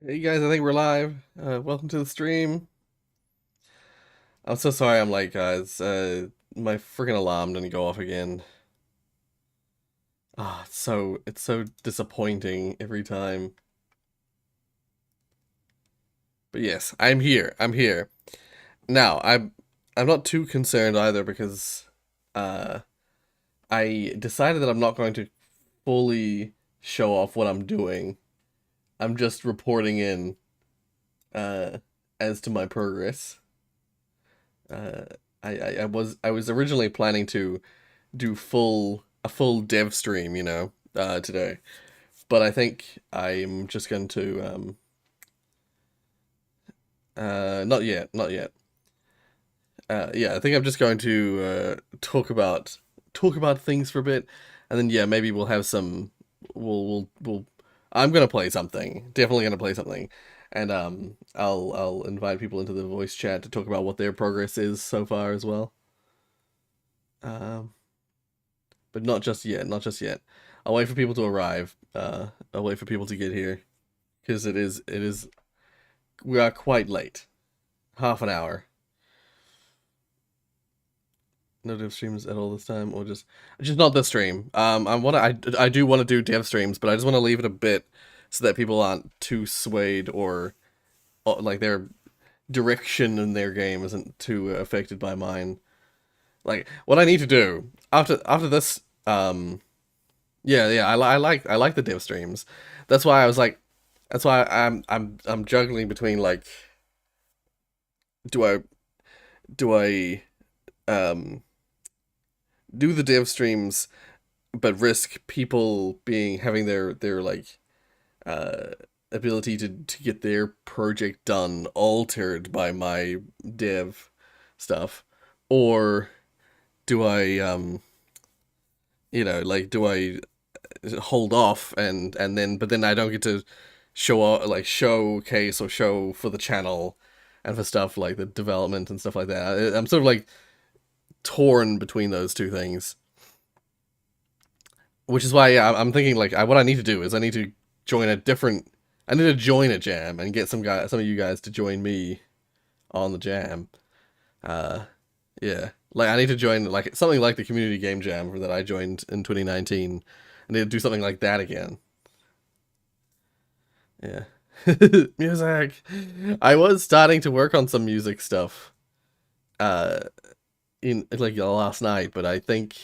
Hey guys, I think we're live. Welcome to the stream. I'm so sorry I'm late, guys. My freaking alarm didn't go off again. It's so disappointing every time. But yes, I'm here. I'm here. Now, I'm not too concerned either because uh I decided that I'm not going to fully show off what I'm doing. I'm just reporting in uh as to my progress. Uh I was originally planning to do a full dev stream, today. But I think I'm just going to not yet, not yet. Yeah, I think I'm just going to talk about things for a bit, and then yeah, maybe we'll have some. We'll. I'm gonna play something. Definitely gonna play something, and I'll invite people into the voice chat to talk about what their progress is so far as well. Um, but not just yet, not just yet. I'll wait for people to arrive. I'll wait for people to get here because it is we are quite late. Half an hour. No dev streams at all this time, or just not this stream. I do want to do dev streams, but I just want to leave it a bit so that people aren't too swayed or like their direction in their game isn't too affected by mine. Like what I need to do after this, yeah, I like the dev streams. That's why I was like, that's why I'm juggling between like, do I do I um do the dev streams but risk people being having their like uh ability to get their project done altered by my dev stuff, or do I like do I hold off and then but then I don't get to showcase or show for the channel and for stuff like the development and stuff like that. I'm sort of like torn between those two things, which is why yeah, I'm thinking like what I need to do is join a different. I need to join a jam and get some of you guys to join me on the jam. Uh, yeah, like I need to join like something like the community game jam that I joined in 2019. I need to do something like that again. Yeah. Music. I was starting to work on some music stuff uh in like last night, but I think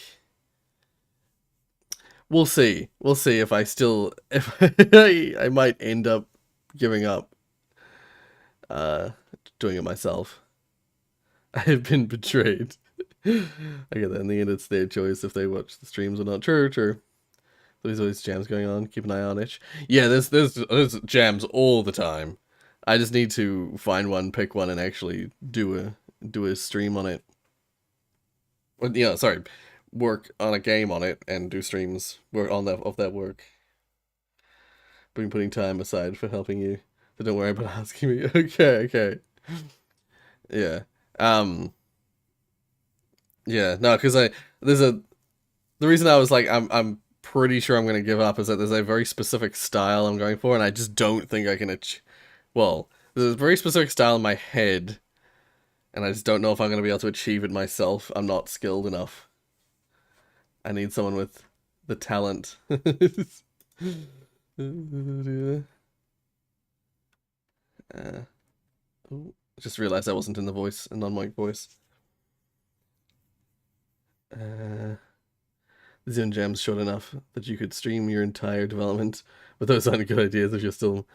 we'll see. We'll see if I still if I might end up giving up uh doing it myself. I have been betrayed. I get that. In the end, it's their choice if they watch the streams or not. True, true. There's always jams going on. Keep an eye on it. Yeah, there's jams all the time. I just need to find one, pick one, and actually do a stream on it. Well, sorry, work on a game on it and do streams. Work on that of that work. Been putting time aside for helping you. So don't worry about asking me. Okay, okay. Yeah. Um. Yeah. No, because I there's a the reason I was like I'm pretty sure I'm gonna give up is that there's a very specific style I'm going for, and I just don't think I can well, there's a very specific style in my head, and I just don't know if I'm gonna be able to achieve it myself. I'm not skilled enough. I need someone with the talent. uh, ooh, just realized I wasn't in the voice, a non-mic voice. Uh, Zone Jam's short enough that you could stream your entire development, but those aren't good ideas if you're still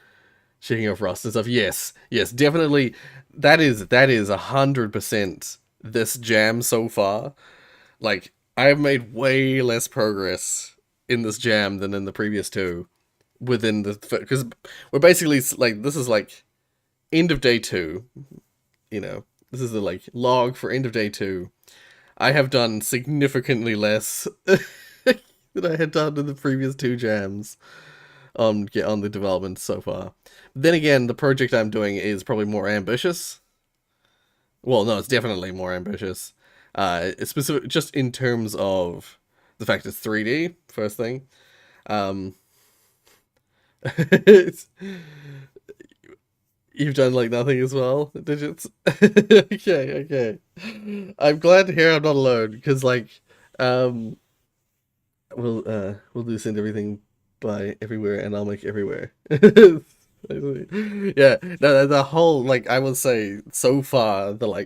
shaking off rust and stuff. Yes, yes, definitely. That is 100% this jam so far. Like I have made way less progress in this jam than in the previous two. Within the because we're basically like this is like end of day two. You know, this is the like log for end of day two. I have done significantly less than I had done in the previous two jams on the development so far. Then again, the project I'm doing is probably more ambitious. Well, no, it's definitely more ambitious. It's specific just in terms of the fact it's 3D. First thing, um, it's, You've done like nothing as well, digits. Okay, okay. I'm glad to hear I'm not alone because um, we'll do send everything by everywhere, and I'll make everywhere. Yeah, no, the whole like I will say so far the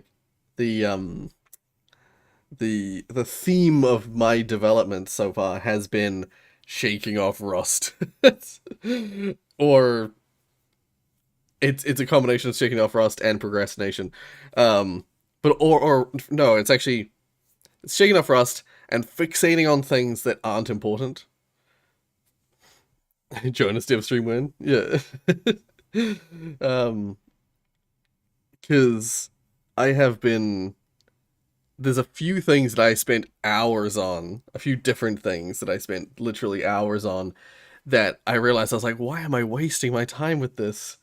the theme of my development so far has been shaking off rust, or it's a combination of shaking off rust and procrastination. But or no, it's actually it's shaking off rust and fixating on things that aren't important. Jonas Dev stream win, yeah. um, because I have been there's a few things that I spent hours on, a few different things that I spent literally hours on that I realized I was like, why am I wasting my time with this?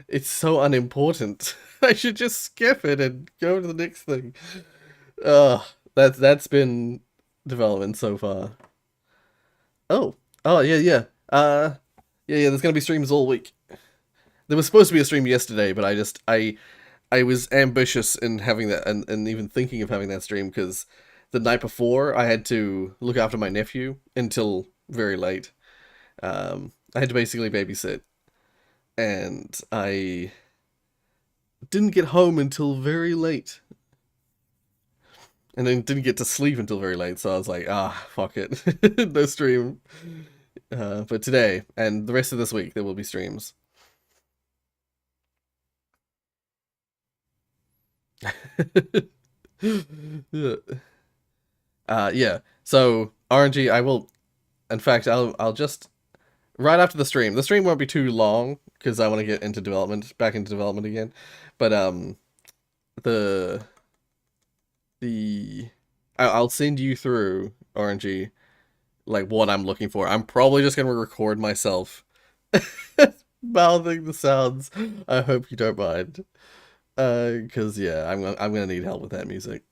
It's so unimportant. I should just skip it and go to the next thing. Uh that's been development so far. Oh. Oh yeah, yeah. Yeah, there's gonna be streams all week. There was supposed to be a stream yesterday, but I was ambitious in having that and even thinking of having that stream because the night before I had to look after my nephew until very late. I had to basically babysit, and I didn't get home until very late, and then didn't get to sleep until very late. So I was like, fuck it, no stream. But today and the rest of this week there will be streams. Yeah. Yeah. So RNG, I will. In fact, I'll just right after the stream. The stream won't be too long because I want to get into development, back into development again. But the the I'll send you through RNG like what I'm looking for. I'm probably just gonna record myself mouthing the sounds. I hope you don't mind. Because yeah, I'm gonna need help with that music.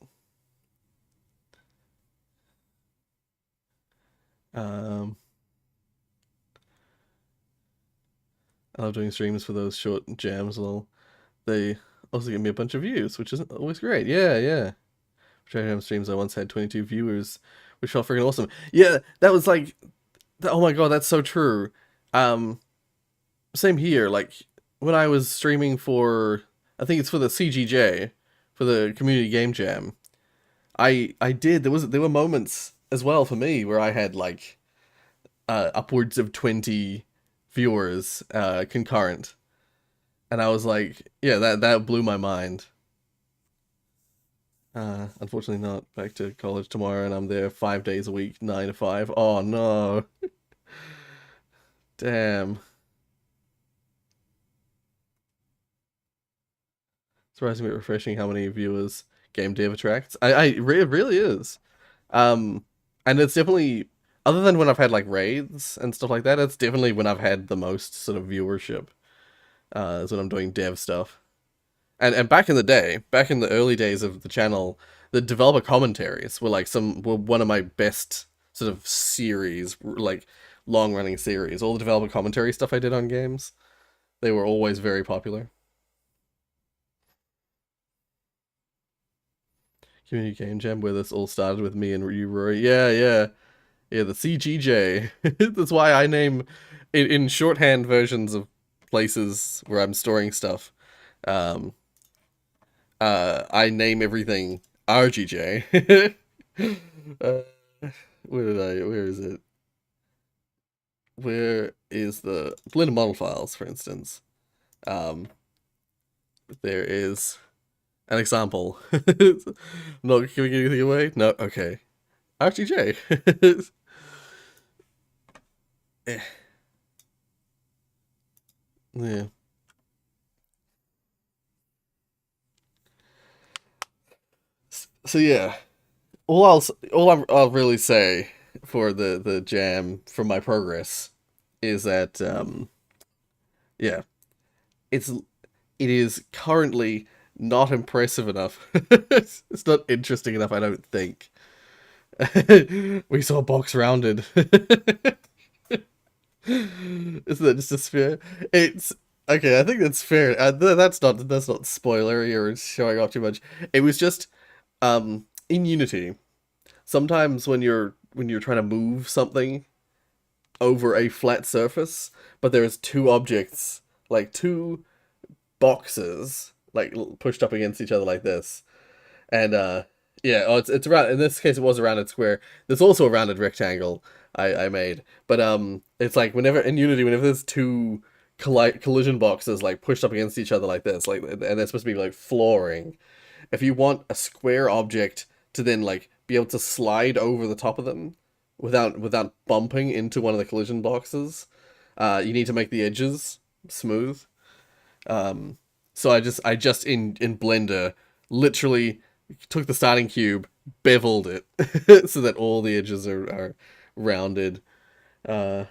Um, I love doing streams for those short jams. Well, they also give me a bunch of views, which is always great. Yeah, yeah. Jam streams I once had 22 viewers, which felt freaking awesome. Yeah, that was like, oh my god, that's so true. Um, Same here. Like when I was streaming for, I think it's for the CGJ, for the Community Game Jam. I did. There were moments as well for me where I had like upwards of 20 viewers concurrent, and I was like, yeah, that blew my mind. Unfortunately not. Back to college tomorrow, and I'm there 5 days a week, 9 to 5. Oh no, damn. Surprisingly refreshing how many viewers game dev attracts. It really is. Um, and it's definitely other than when I've had like raids and stuff like that. It's definitely when I've had the most sort of viewership. Is when I'm doing dev stuff. And back in the day, back in the early days of the channel, the developer commentaries were one of my best sort of series, like long running series. All the developer commentary stuff I did on games, they were always very popular. Community Game Jam, where this all started with me and you, Rory. Yeah, yeah, yeah. The CGJ. That's why I name in shorthand versions of places where I'm storing stuff. Um, I name everything RGJ. uh, where is it? Where is the Blender model files, for instance? Um, there is an example. Not giving anything away? No, okay. RGJ. Eh, yeah. So yeah, I'll really say for the jam for my progress is that yeah, it's it is currently not impressive enough. It's not interesting enough, I don't think. We saw a box rounded. Isn't that just a sphere? It's Okay, I think that's fair. That's not spoilery or showing off too much. It was just in Unity. Sometimes when you're trying to move something over a flat surface, but there's two objects, like two boxes, like pushed up against each other like this, and yeah, oh, it's around. In this case, it was a rounded square. There's also a rounded rectangle I made, but it's like whenever in Unity, whenever there's two collision boxes like pushed up against each other like this, like, and they're supposed to be like flooring. If you want a square object to then like be able to slide over the top of them without bumping into one of the collision boxes, you need to make the edges smooth. Um, so I just in Blender literally took the starting cube, beveled it so that all the edges are rounded. Uh,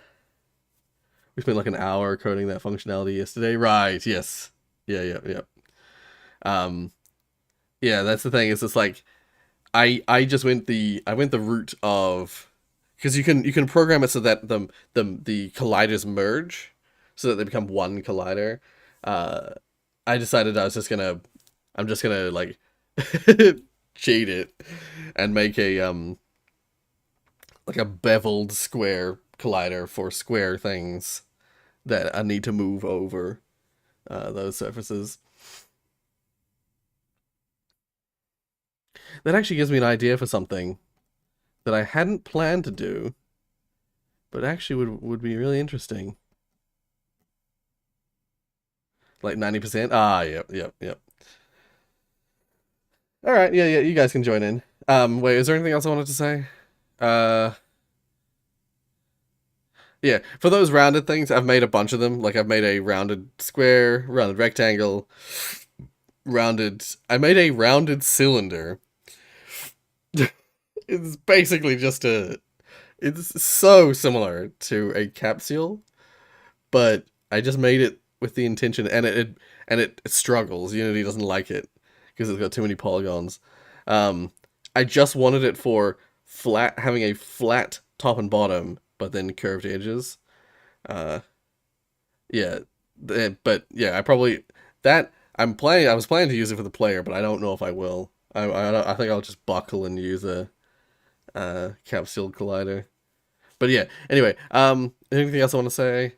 we spent like an hour coding that functionality yesterday. Right? Yes. Yeah. Yeah. Yeah. Um, yeah. That's the thing. Is it's like I just went the route of, because you can program it so that the colliders merge, so that they become one collider. Uh, I decided I'm just gonna like cheat it and make a like a beveled square collider for square things that I need to move over those surfaces. That actually gives me an idea for something that I hadn't planned to do, but actually would be really interesting. Like 90%. Ah, yep, yep, yep. All right, yeah, yeah. You guys can join in. Wait, is there anything else I wanted to say? Uh, yeah. For those rounded things, I've made a bunch of them. Like I've made a rounded square, rounded rectangle, rounded. I made a rounded cylinder. It's basically just a. It's so similar to a capsule, but I just made it with the intention, and it struggles. Unity doesn't like it because it's got too many polygons. Um, I just wanted it for having a flat top and bottom, but then curved edges. Uh, yeah, but yeah, I probably that I'm planning. I was planning to use it for the player, but I don't know if I will. I think I'll just buckle and use a capsule collider. But yeah, anyway, anything else I want to say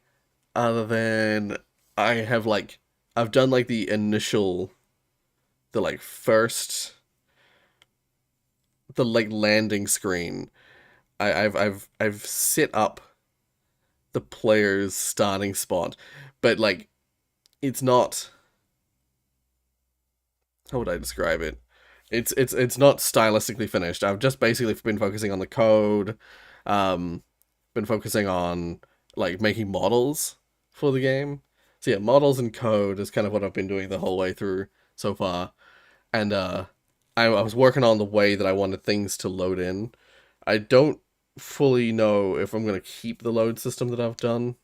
other than I have like I've done like the like first the like landing screen. I've set up the player's starting spot, but like it's not, how would I describe it? It's not stylistically finished. I've just basically been focusing on the code, um, been focusing on like making models for the game. So yeah, models and code is kind of what I've been doing the whole way through so far. And I was working on the way that I wanted things to load in. I don't fully know if I'm gonna keep the load system that I've done,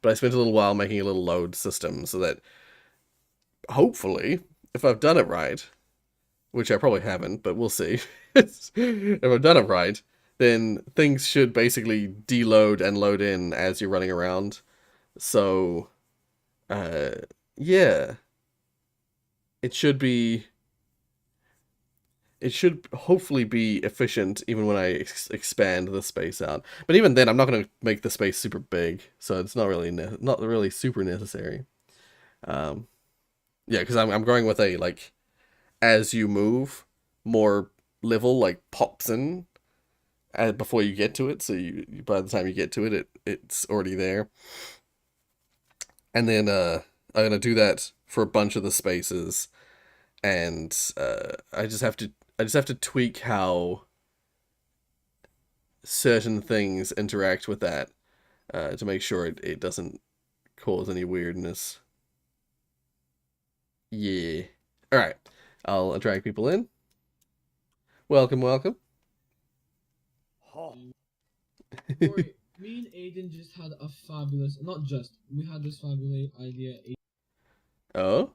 but I spent a little while making a little load system so that hopefully, if I've done it right, which I probably haven't, but we'll see. If I've done it right, then things should basically deload and load in as you're running around. So, uh, yeah, it should be. It should hopefully be efficient even when I expand the space out. But even then, I'm not going to make the space super big, so it's not really not really super necessary. Um, yeah, because I'm going with a like as you move, more level like pops in before you get to it. So by the time you get to it, it's already there. And then I'm gonna do that for a bunch of the spaces, and I just have to tweak how certain things interact with that to make sure it doesn't cause any weirdness. Yeah. All right. I'll drag people in. Welcome, welcome. Rory, me and Aiden just had a fabulous, not just, we had this fabulous idea. Oh,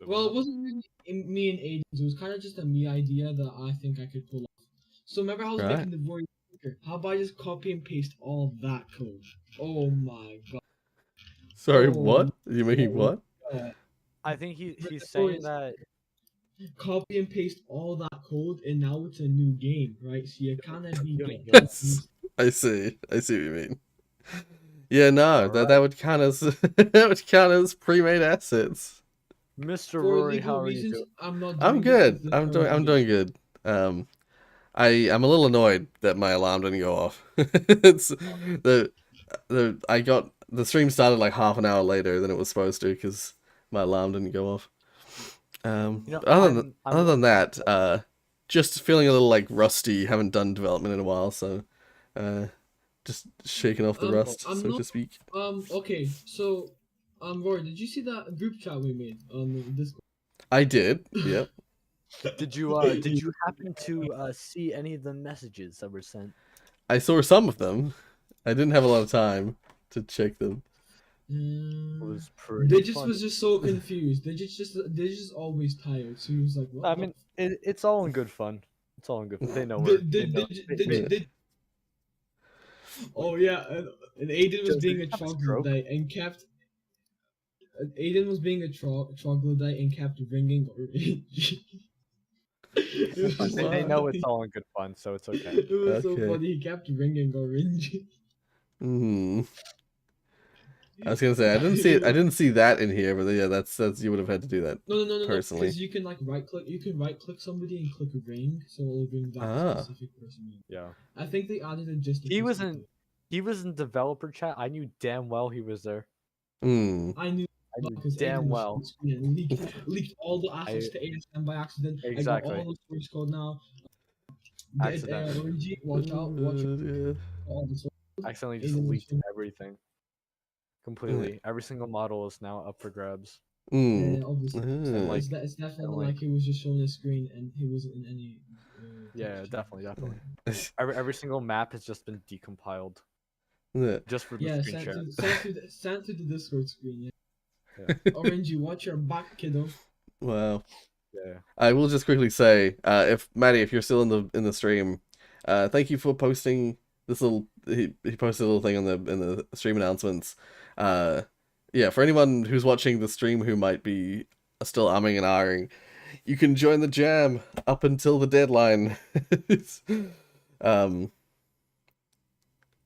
Well, it wasn't really me and Aiden's, it was kind of just a me idea that I think I could pull off. So remember how I was right. making the Rory sticker? How about I just copy and paste all that code? Oh my god. Sorry, Oh, what? You mean no. what? I think he's saying Rorius, that copy and paste all that code, and now it's a new game, right? So you kind of be Yummy, getting That's, I see. I see what you mean. Yeah, no, all that right, would count as that would count as pre-made assets. Mr. for Rory, how legal are you reasons. doing? I'm not I'm doing this with good. the I'm doing current I'm game. doing good. I'm a little annoyed that my alarm didn't go off. It's the I got the stream started like half an hour later than it was supposed to because my alarm didn't go off. You know, But other I'm than that, just feeling a little like rusty. Haven't done development in a while, so uh, just shaking off the rust, I'm so not. to speak. Okay. So, Roy, did you see that group chat we made on Discord? I did. Yep. did you happen to see any of the messages that were sent? I saw some of them. I didn't have a lot of time to check them. It was pretty Digits fun. was just so confused. Digits always tired. So he was like, "What?" I mean, it's all in good fun. It's all in good fun. They know Did, we're. They did, know. did, did, did, Oh yeah, and Aiden was Jones, did being you a have a stroke? troglodyte and kept. Aiden was being a troglodyte and kept ringing orange. It was so They know it's funny. all in good fun, so it's okay. It was so Okay. funny. He kept ringing orange. Hmm. I was gonna say I didn't see it. I didn't see that in here, but yeah, that's you would have had to do that No. personally. Because you can like right click. You can right click somebody and click ring, so it'll bring that Ah. specific person. Yeah. I think they added it just. He was in developer chat. I knew damn well he was there. Hmm. I knew I knew because damn Aiden was well. and leaked all the assets to ASM by accident. I got Exactly. all the source code now. Accidentally. Luigi, watch out! Watch out! Yeah. All the source. Accidentally just Aiden was leaked everything. Completely. Every single model is now up for grabs. Hmm. Obviously, like- it's definitely and, like, like- he was just showing a screen and he wasn't in any. Yeah, text chat. definitely. Every single map has just been decompiled Yeah. just for the Yeah, screen share. sent to the Discord screen. Yeah. Orangey, watch your back, kiddo. Wow. Yeah. I will just quickly say, if Maddie, if you're still in the stream, thank you for posting this little. He posted a little thing in the stream announcements. Yeah, for anyone who's watching the stream who might be still umming and ahhing, you can join the jam up until the deadline. um.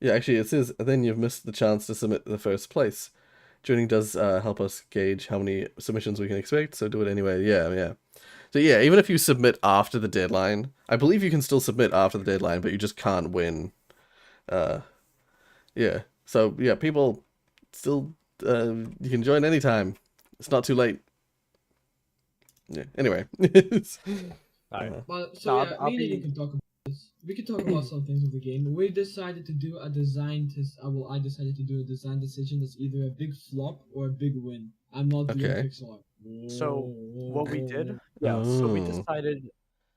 Yeah, actually, it says then you've missed the chance to submit the first place. Joining does help us gauge how many submissions we can expect, so do it anyway. Yeah. So yeah, even if you submit after the deadline, I believe you can still submit after the deadline, but you just can't win. Yeah. So yeah, people still you can join anytime. It's not too late. Yeah. Anyway. Alright. But No, yeah, I'll me and Aiden be. can talk about this. We can talk about some things of the game. We decided to do a design test. I decided to do a design decision that's either a big flop or a big win. I'm not doing Okay. pixel art. So what we did? Yeah. So we decided.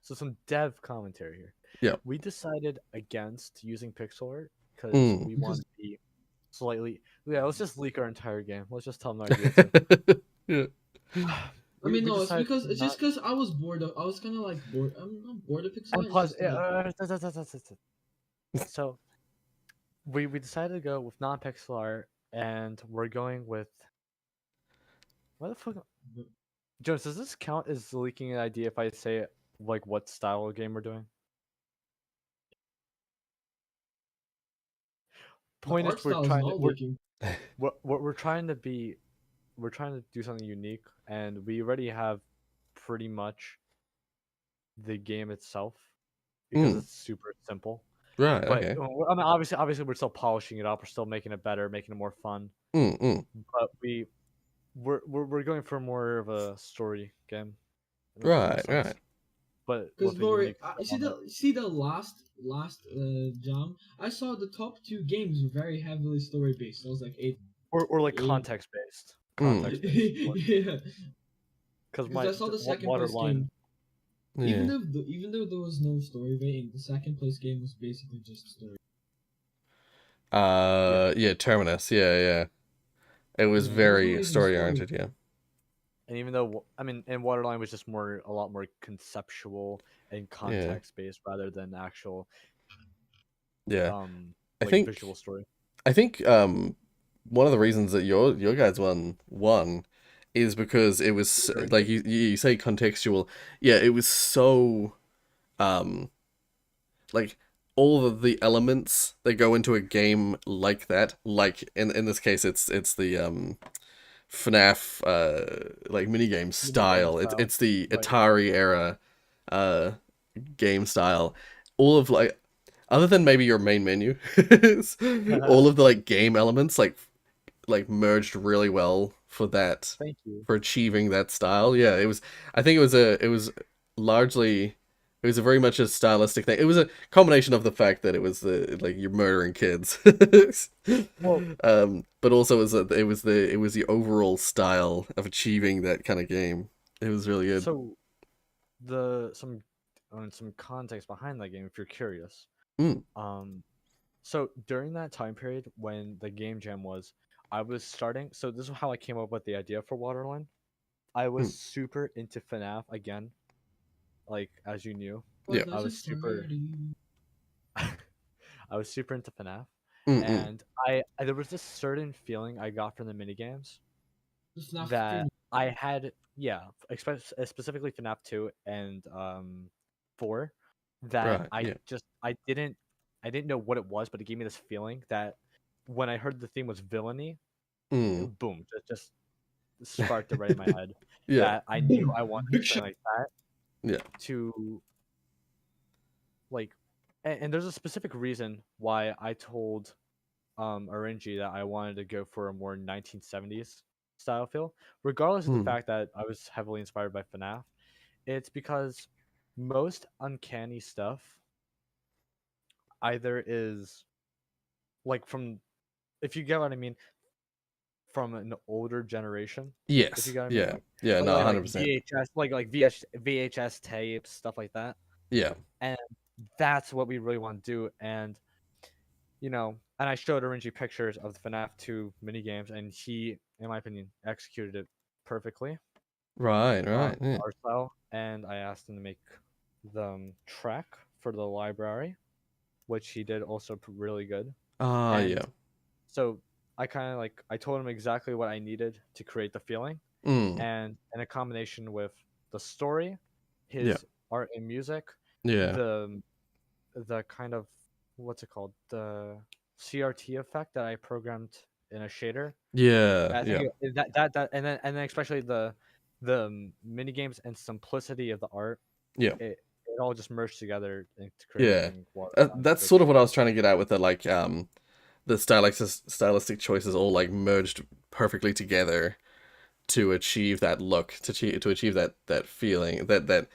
So some dev commentary here. Yeah. We decided against using pixel art because we Because- want to be slightly. Yeah. Let's just leak our entire game. Let's just tell them the idea too. Yeah. I mean, no, it's decided because to it's just because I was bored of. I was kind of like bored. I'm bored of pixel art. And It's plus, just like- so we decided to go with non-pixel art, and we're going with what the fuck? Jones, does this count as leaking an idea if I say like what style of game we're doing? the Point art is, we're style is trying to not leaking. we're trying to be, we're trying to do something unique, and we already have pretty much the game itself because it's super simple. Right. But Okay. I mean, obviously, we're still polishing it up. We're still making it better, making it more fun. But we're going for more of a story game. in a sense. Right. But Because with a Lori, unique you see the last jam. I saw the top two games were very heavily story based. I was like eight. or like eight. context based. Yeah. Because I saw the second place game. Yeah. Even though there was no story rating, the second place game was basically just story. Yeah, Terminus. Yeah. It was Yeah, there was no very even story story. oriented. Yeah. And even though I mean, and Waterline was just a lot more conceptual and context based rather than actual Yeah. I like think visual story. I think one of the reasons that your guys won is because it was Very like good. you say contextual. Yeah, it was so um like all of the elements that go into a game like that, like in this case it's the FNAF like minigame Minigame style. style. It's the Right. Atari era uh game style. All of like other than maybe your main menu, all of the like game elements like merged really well for that, Thank you. for achieving that style. Yeah, it was. I think it was largely it was a very much a stylistic thing. It was a combination of the fact that it was the like you're murdering kids, Well, but also it was the overall style of achieving that kind of game. It was really good. so the some context behind that game, if you're curious. Mm, Um, so during that time period when the game jam was, I was starting. So this is how I came up with the idea for Waterline. I was mm, super into FNAF again, like as you knew. yeah. But I not a was super party. I was super into FNAF, Mm, mm, and there was this certain feeling I got from the minigames It's not that three. I had, yeah, specifically FNAF 2 and 4, that right. Yeah. I didn't know what it was, but it gave me this feeling that when I heard the theme was villainy, Mm. boom, just sparked it right in my head Yeah. that I knew Boom. I wanted Big something shot. like that Yeah. to like, and there's a specific reason why I told Arinji that I wanted to go for a more 1970s style feel, regardless of the Mm. fact that I was heavily inspired by FNAF. It's because most uncanny stuff either is like from, if you get what I mean, from an older generation. If you Yes. get what I mean, Yeah. Yeah. No. like 100%. VHS, VHS tapes, stuff like that, Yeah. and that's what we really want to do. And and I showed Arinji pictures of the FNAF 2 minigames, and he, in my opinion, executed it perfectly, Right. Right. Yeah. art style. And I asked him to make the track for the library, which he did also really good. Ah. And Yeah. so I told him exactly what I needed to create the feeling, Mm. and in a combination with the story, Yeah. his art and music, Yeah. the kind of, what's it called, the CRT effect that I programmed in a shader. Yeah. I think Yeah. and then especially the mini games and simplicity of the art, Yeah. it all just merged together into Yeah. creating Waterline, That's which sort of what I was trying to get at with the like the stylistic choices all like merged perfectly together to achieve that look, to achieve that feeling, that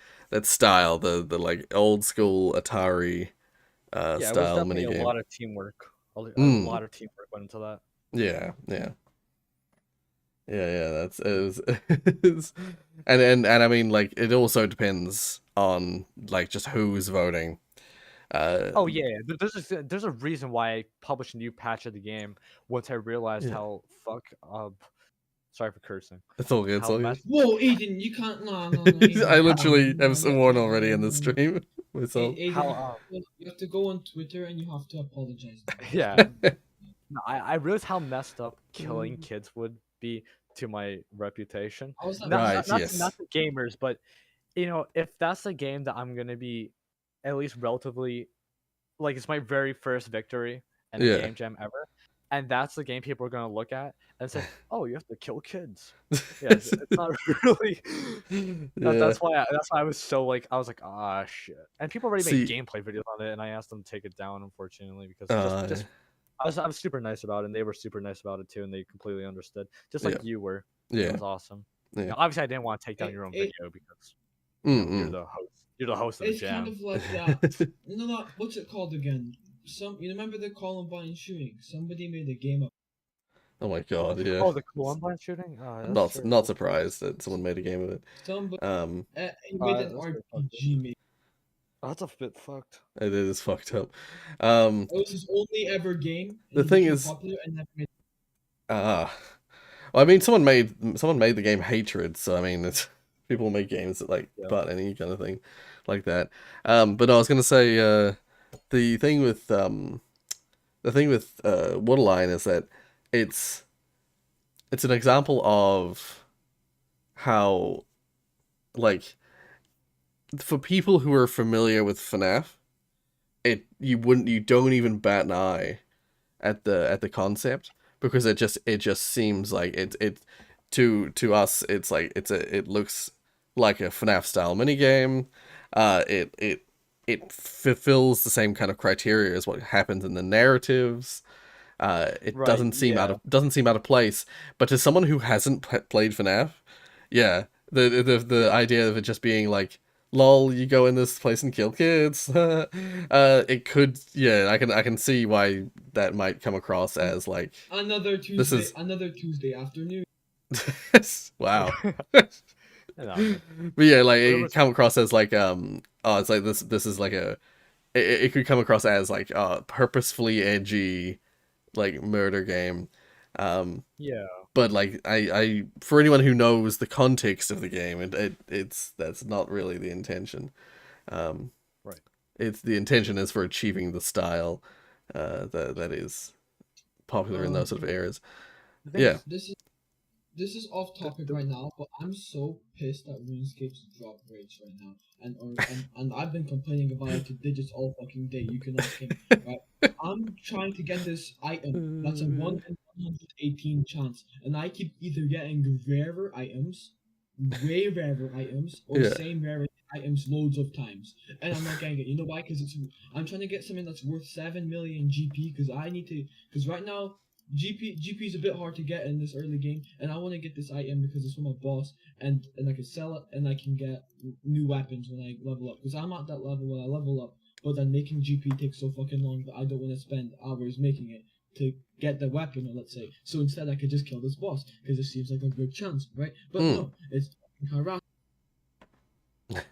style, the like old school Atari yeah, it was style definitely a minigame. lot of teamwork. A Mm. lot of teamwork went into that. Yeah. Yeah. Yeah, that's it was, it's- and I mean like it also depends on like just who's voting. Uh Oh yeah, there's a reason why I published a new patch of the game once I realized yeah, how fuck up. Sorry for cursing. it's all good, it's How all good. messed. Whoa, Aiden, you can't. No, no, no, Aiden. I No, literally no, have you have to. sworn No, already no, in the no, no. stream myself. Aiden, How you have to go on Twitter and you have to apologize now. Just yeah. go. No, I realized how messed up killing Mm, kids would be to my reputation. I was not Not Right, not messing. not yes. the gamers, but if that's the game that I'm gonna be at least relatively, like, it's my very first victory in a Yeah. game jam ever, and that's the game people are gonna look at and say, "Oh, you have to kill kids." Yeah, it's not really. Yeah. That's why I was so like, I was like, ah, shit. And people already made See, gameplay videos on it, and I asked them to take it down, unfortunately, because uh just I was super nice about it, and they were super nice about it too, and they completely understood, just like yeah. you were. It Yeah. was awesome. Yeah. Obviously, I didn't want to take down It, your own it, video because you're Mm-mm. the host. You're the host of the it's kind jam. of like that. No, no, what's it called again? You remember the Columbine shooting? Somebody made a game up. Oh my god, yeah. Oh, the Columbine shooting. I'm That's not terrible. surprised that someone made a game of it. Somebody Um he made an That's a bit fucked. RPG. Made. That's a bit fucked. it is fucked up. Um It was his only ever game, and the it thing became is popular, and never made. well, I mean someone made the game Hatred, so I mean it's people make games that like Yeah. about any kind of thing like that. But no, I was gonna say the thing with Waterline is that it's an example of how, like, for people who are familiar with FNAF, you don't even bat an eye at the concept, because it just seems like it to us, it's like it looks like a FNAF style minigame. It fulfills the same kind of criteria as what happens in the narratives. It Right. Yeah. doesn't seem out of place. But to someone who hasn't played FNAF, yeah, the idea of it just being like, lol, you go in this place and kill kids. It could, yeah, I can see why that might come across as like, Another this Tuesday, is another Tuesday afternoon. wow. No, But yeah, like whatever. it come across as like oh, it's like this is like a, it could come across as like purposefully edgy like murder game. Yeah. But like I for anyone who knows the context of the game, it's that's not really the intention. Um, Right. it's the intention is for achieving the style that is popular in those sort of areas. The thing Yeah. is, This is off topic the right now, but I'm so pissed at RuneScape's drop rates right now, and I've been complaining about it to Digits all fucking day. You can ask him. Right? I'm trying to get this item that's a 1 in 118 chance, and I keep either getting rarer items, way rarer items, or Yeah. same rare items loads of times, and I'm not getting it. You know why? Because I'm trying to get something that's worth 7 million GP, because I need to, because right now GP is a bit hard to get in this early game, and I want to get this item because it's from a boss, and I can sell it, and I can get new weapons when I level up. Because I'm at that level when I level up, but then making GP takes so fucking long that I don't want to spend hours making it to get the weapon, or let's say. So instead, I could just kill this boss because it seems like a good chance, right? But no, it's harassment.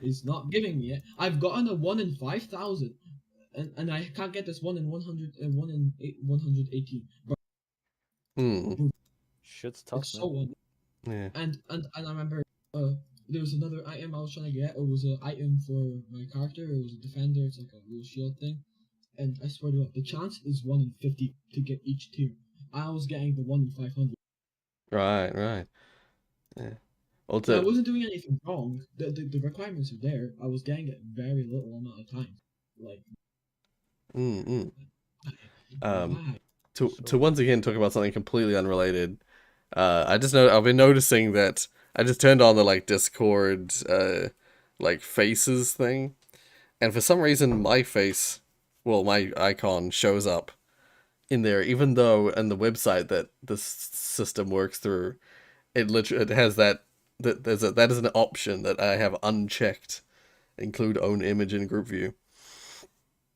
It's not giving me it. I've gotten a 1 in 5,000, and I can't get this 1 in 100 and 118. shit's tough, It's man. so Yeah. and I remember there was another item I was trying to get. It was an item for my character. It was a defender. It's like a little shield thing. And I swear to God, the chance is 1 in 50 to get each tier. I was getting the 1 in 500. Right. Yeah. Well, And I wasn't doing anything wrong. The requirements are there. I was getting it very little amount of time. Like, um why? to once again talk about something completely unrelated. I just know I've been noticing that I just turned on the like Discord like faces thing, and for some reason my face, well, my icon shows up in there, even though in the website that this system works through, it has that is an option that I have unchecked, include own image in group view.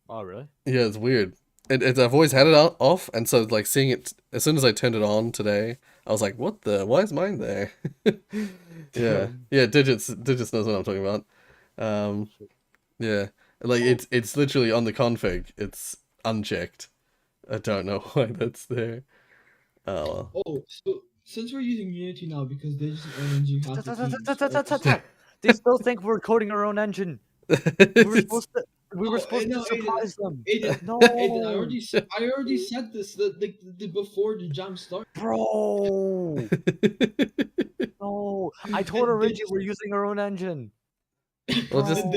Oh, really? Yeah, it's weird. I've always had it off, and so like seeing it as soon as I turned it on today, I was like, "What the? Why is mine there?" Yeah. Digits knows what I'm talking about. Um, yeah, like it's literally on the config. It's unchecked. I don't know why that's there. Oh, Oh, so since we're using Unity now because Digital Energy has the teams, They still think we're coding our own engine. well. We were supposed to. We were oh, supposed to no, Aiden, surprise them. Aiden, No, Aiden, I already said this before the jam started. bro. No, I told Reggie we're using our own engine. Well, I Bro. told just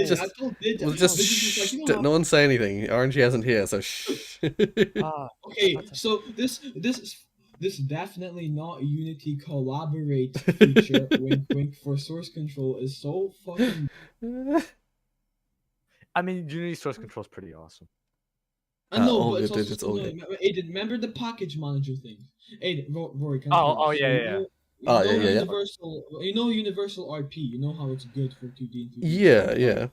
Digits was like, shh. you know No one say anything. RNG hasn't here, so shh. Ah, okay, so this definitely not Unity collaborate feature. Wink, wink for source control is so fucking. I mean, Unity source control is pretty awesome. I know, All but it's good, also digits, so all annoying. good. Aiden, remember the package manager thing? Aiden, Rory, can I tell you? Oh So yeah, yeah. Oh yeah. Universal RP. You know how it's good for 2D and 3D. Yeah.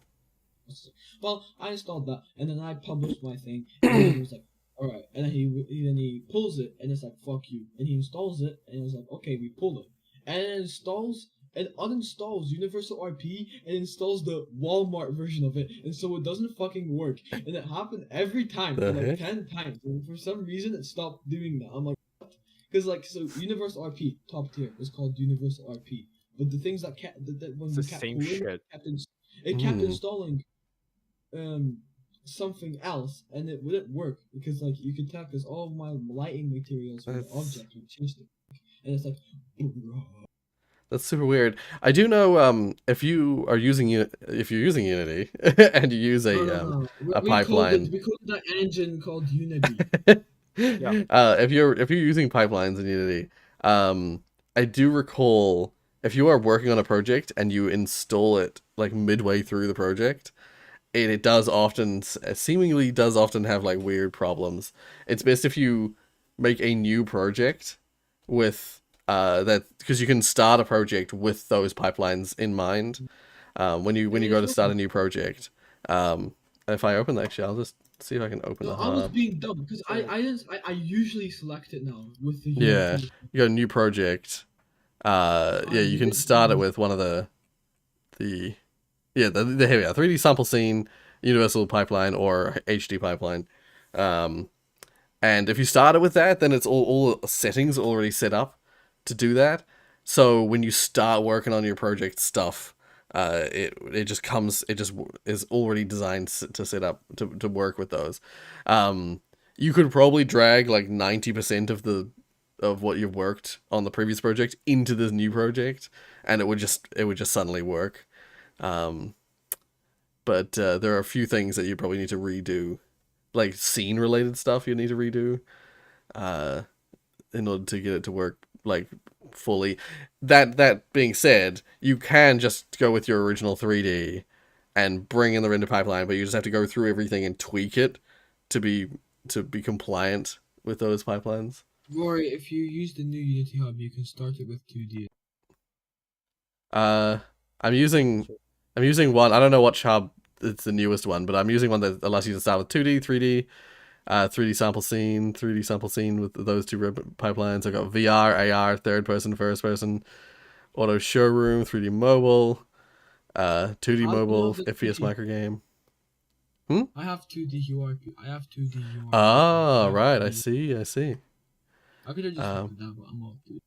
Well, I installed that, and then I published my thing, and then he was like, "All right," and then he pulls it, and it's like, "Fuck you," and he installs it, and it was like, "Okay, we pull it," and it installs and uninstalls Universal RP and installs the Walmart version of it, and so it doesn't fucking work, and it happened every time The for like heck? 10 times, and for some reason it stopped doing that. I'm like, what? Because like so Universal RP top tier is called Universal RP, but the things that when It's we the kept same pulling, shit. it kept installing something else, and it wouldn't work because like you could tell because all of my lighting materials for the That's object would change it, and it's like, that's super weird. I do know if you are using if you're using Unity and you use no, no, no. a We called it. pipeline. We called that engine called Unity. Yeah. If you're using pipelines in Unity, I do recall if you are working on a project and you install it like midway through the project, it does often seemingly does often have like weird problems. It's best if you make a new project with that because you can start a project with those pipelines in mind. When you And go it's to start a working. new project, if I open actually, I'll just see if I can open No, the I was hub. being dumb because So I didn't. I usually select it now with the Yeah, Unity. you got a new project. Yeah, I'm you a can bit start it dumb. with one of the here we are, 3D sample scene, universal pipeline, or HD pipeline. Um, and if you start it with that, then it's all settings already set up to do that. So when you start working on your project stuff, it just comes it just is already designed to set up to work with those. You could probably drag like 90% of what you've worked on the previous project into this new project, and it would just suddenly work. Um, but there are a few things that you probably need to redo, like scene related stuff you need to redo, uh, in order to get it to work like fully. That being said, you can just go with your original 3D and bring in the render pipeline, but you just have to go through everything and tweak it to be compliant with those pipelines. Rory, if you use the new Unity Hub, you can start it with 2D. Uh, I'm using so I'm using one. I don't know what hub it's the newest one, but I'm using one that allows you to start with 2D, 3D, 3D sample scene with those two pipelines. I got VR, AR, third person, first person, auto showroom, 3D mobile, 2D How do you mobile, have the FPS 2D? micro game. Hmm? I have 2D URP. I have 2D URP. Ah, I have right. 2D. I see. I could have just Um, started that, but I'm all 2D.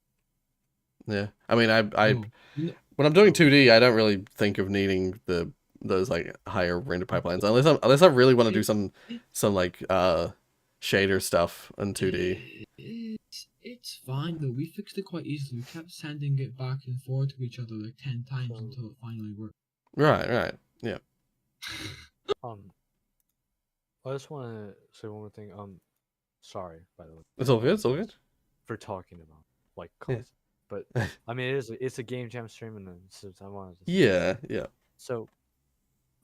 yeah. I mean, I Oh, you know, when I'm doing oh. 2D, I don't really think of needing those like higher render pipelines unless I really want to do It, it, some like shader stuff in 2D. it's fine though. We fixed it quite easily. We kept sending it back and forth to each other like 10 times so until it finally worked. Right. Yeah. um, I just want to say one more thing. Sorry by the way. It's all good. It's all good. For talking about like Yeah. content, but I mean it's a game jam stream, and since I wanted to say Yeah. Yeah. so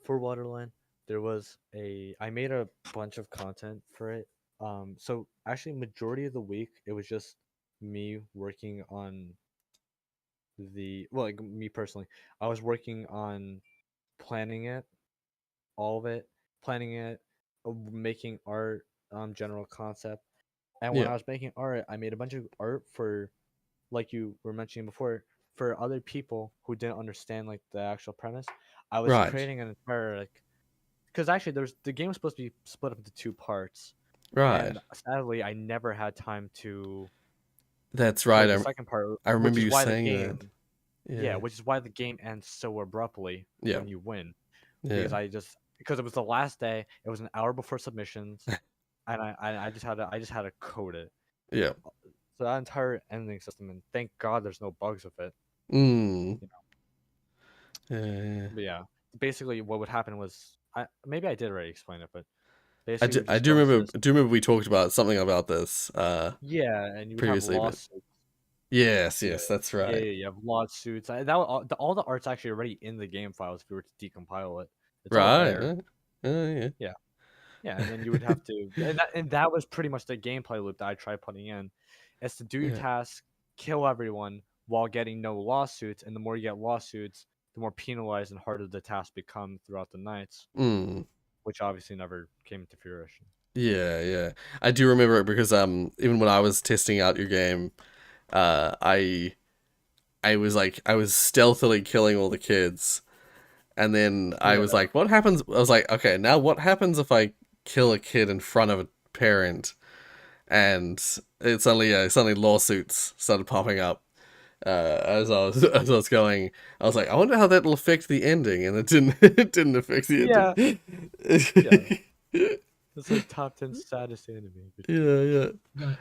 for Waterland, there was I made a bunch of content for it. So actually, majority of the week it was just me working on like me personally. I was working on planning it, all of it, planning it, making art, general concept. And when Yeah. I was making art, I made a bunch of art for, like you were mentioning before, for other people who didn't understand like the actual premise. I was Right. creating an entire like because actually there's the game was supposed to be split up into two parts, Right. and sadly I never had time to That's right. build the second part, I which remember is you why the saying that. game yeah, Yeah. which is why the game ends so abruptly Yeah. when you win, Yeah. because because it was the last day, it was an hour before submissions, and I just had to code it. Yeah. So that entire ending system, and thank God there's no bugs with it. Mm. You know, Yeah. but yeah, basically what would happen was maybe I did already explain it, but basically you I just go into this. do remember we talked about something about this Yeah, and you would have previously, but lawsuits. yes, that's right. You have lawsuits. All the art's actually already in the game files if you were to decompile it. It's all Right. there. Yeah. Yeah, yeah, and then you would have to, and that was pretty much the gameplay loop that I tried putting in, is to do your Yeah. task, kill everyone while getting no lawsuits, and the more you get lawsuits, the more penalized and harder the task become throughout the nights, Mm. which obviously never came into fruition. Yeah. I do remember it because even when I was testing out your game, I I was stealthily killing all the kids, and then I Yeah, was like, what happens? I was like, okay, now what happens if I kill a kid in front of a parent? And suddenly lawsuits started popping up as I was going. I was like, I wonder how that'll affect the ending, and it didn't it didn't affect the yeah, ending. yeah. It's like top 10 saddest anime. Yeah. Guy,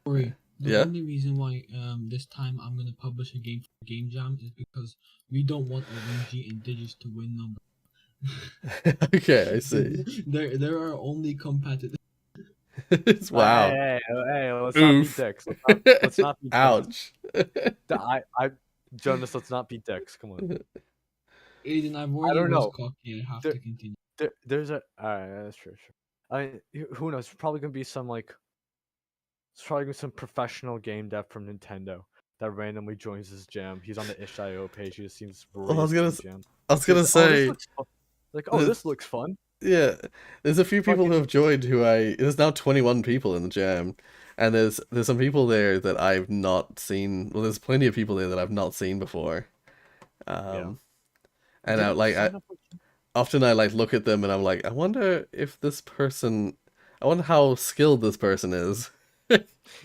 Corey, the Yeah. only reason why this time I'm gonna publish a game for Game Jam is because we don't want RNG and Digits to win number. Okay, I see. There are only competitive. Wow. Hey, let's not be Oof. dicks. Let's not be dicks. Ouch. Jonas, let's not be dicks. Come on. Aiden, I've I already don't was know. cocky. I have There- to continue. There's a. Alright, that's true. Who knows? It's probably gonna be some like. It's probably gonna be some professional game dev from Nintendo that randomly joins this jam. He's on the itch.io page. He just seems Well, I was Rorius gonna, game s- jam. I was gonna Goes, oh, this say, looks fun. Like, oh, this looks fun. yeah, there's a few people who Fucking have joined there's now 21 people in the jam, and there's some people there that I've not seen. Well, there's plenty of people there that I've not seen before. yeah. And Didn't you sign up with- often I like look at them and I'm like, I wonder how skilled this person is.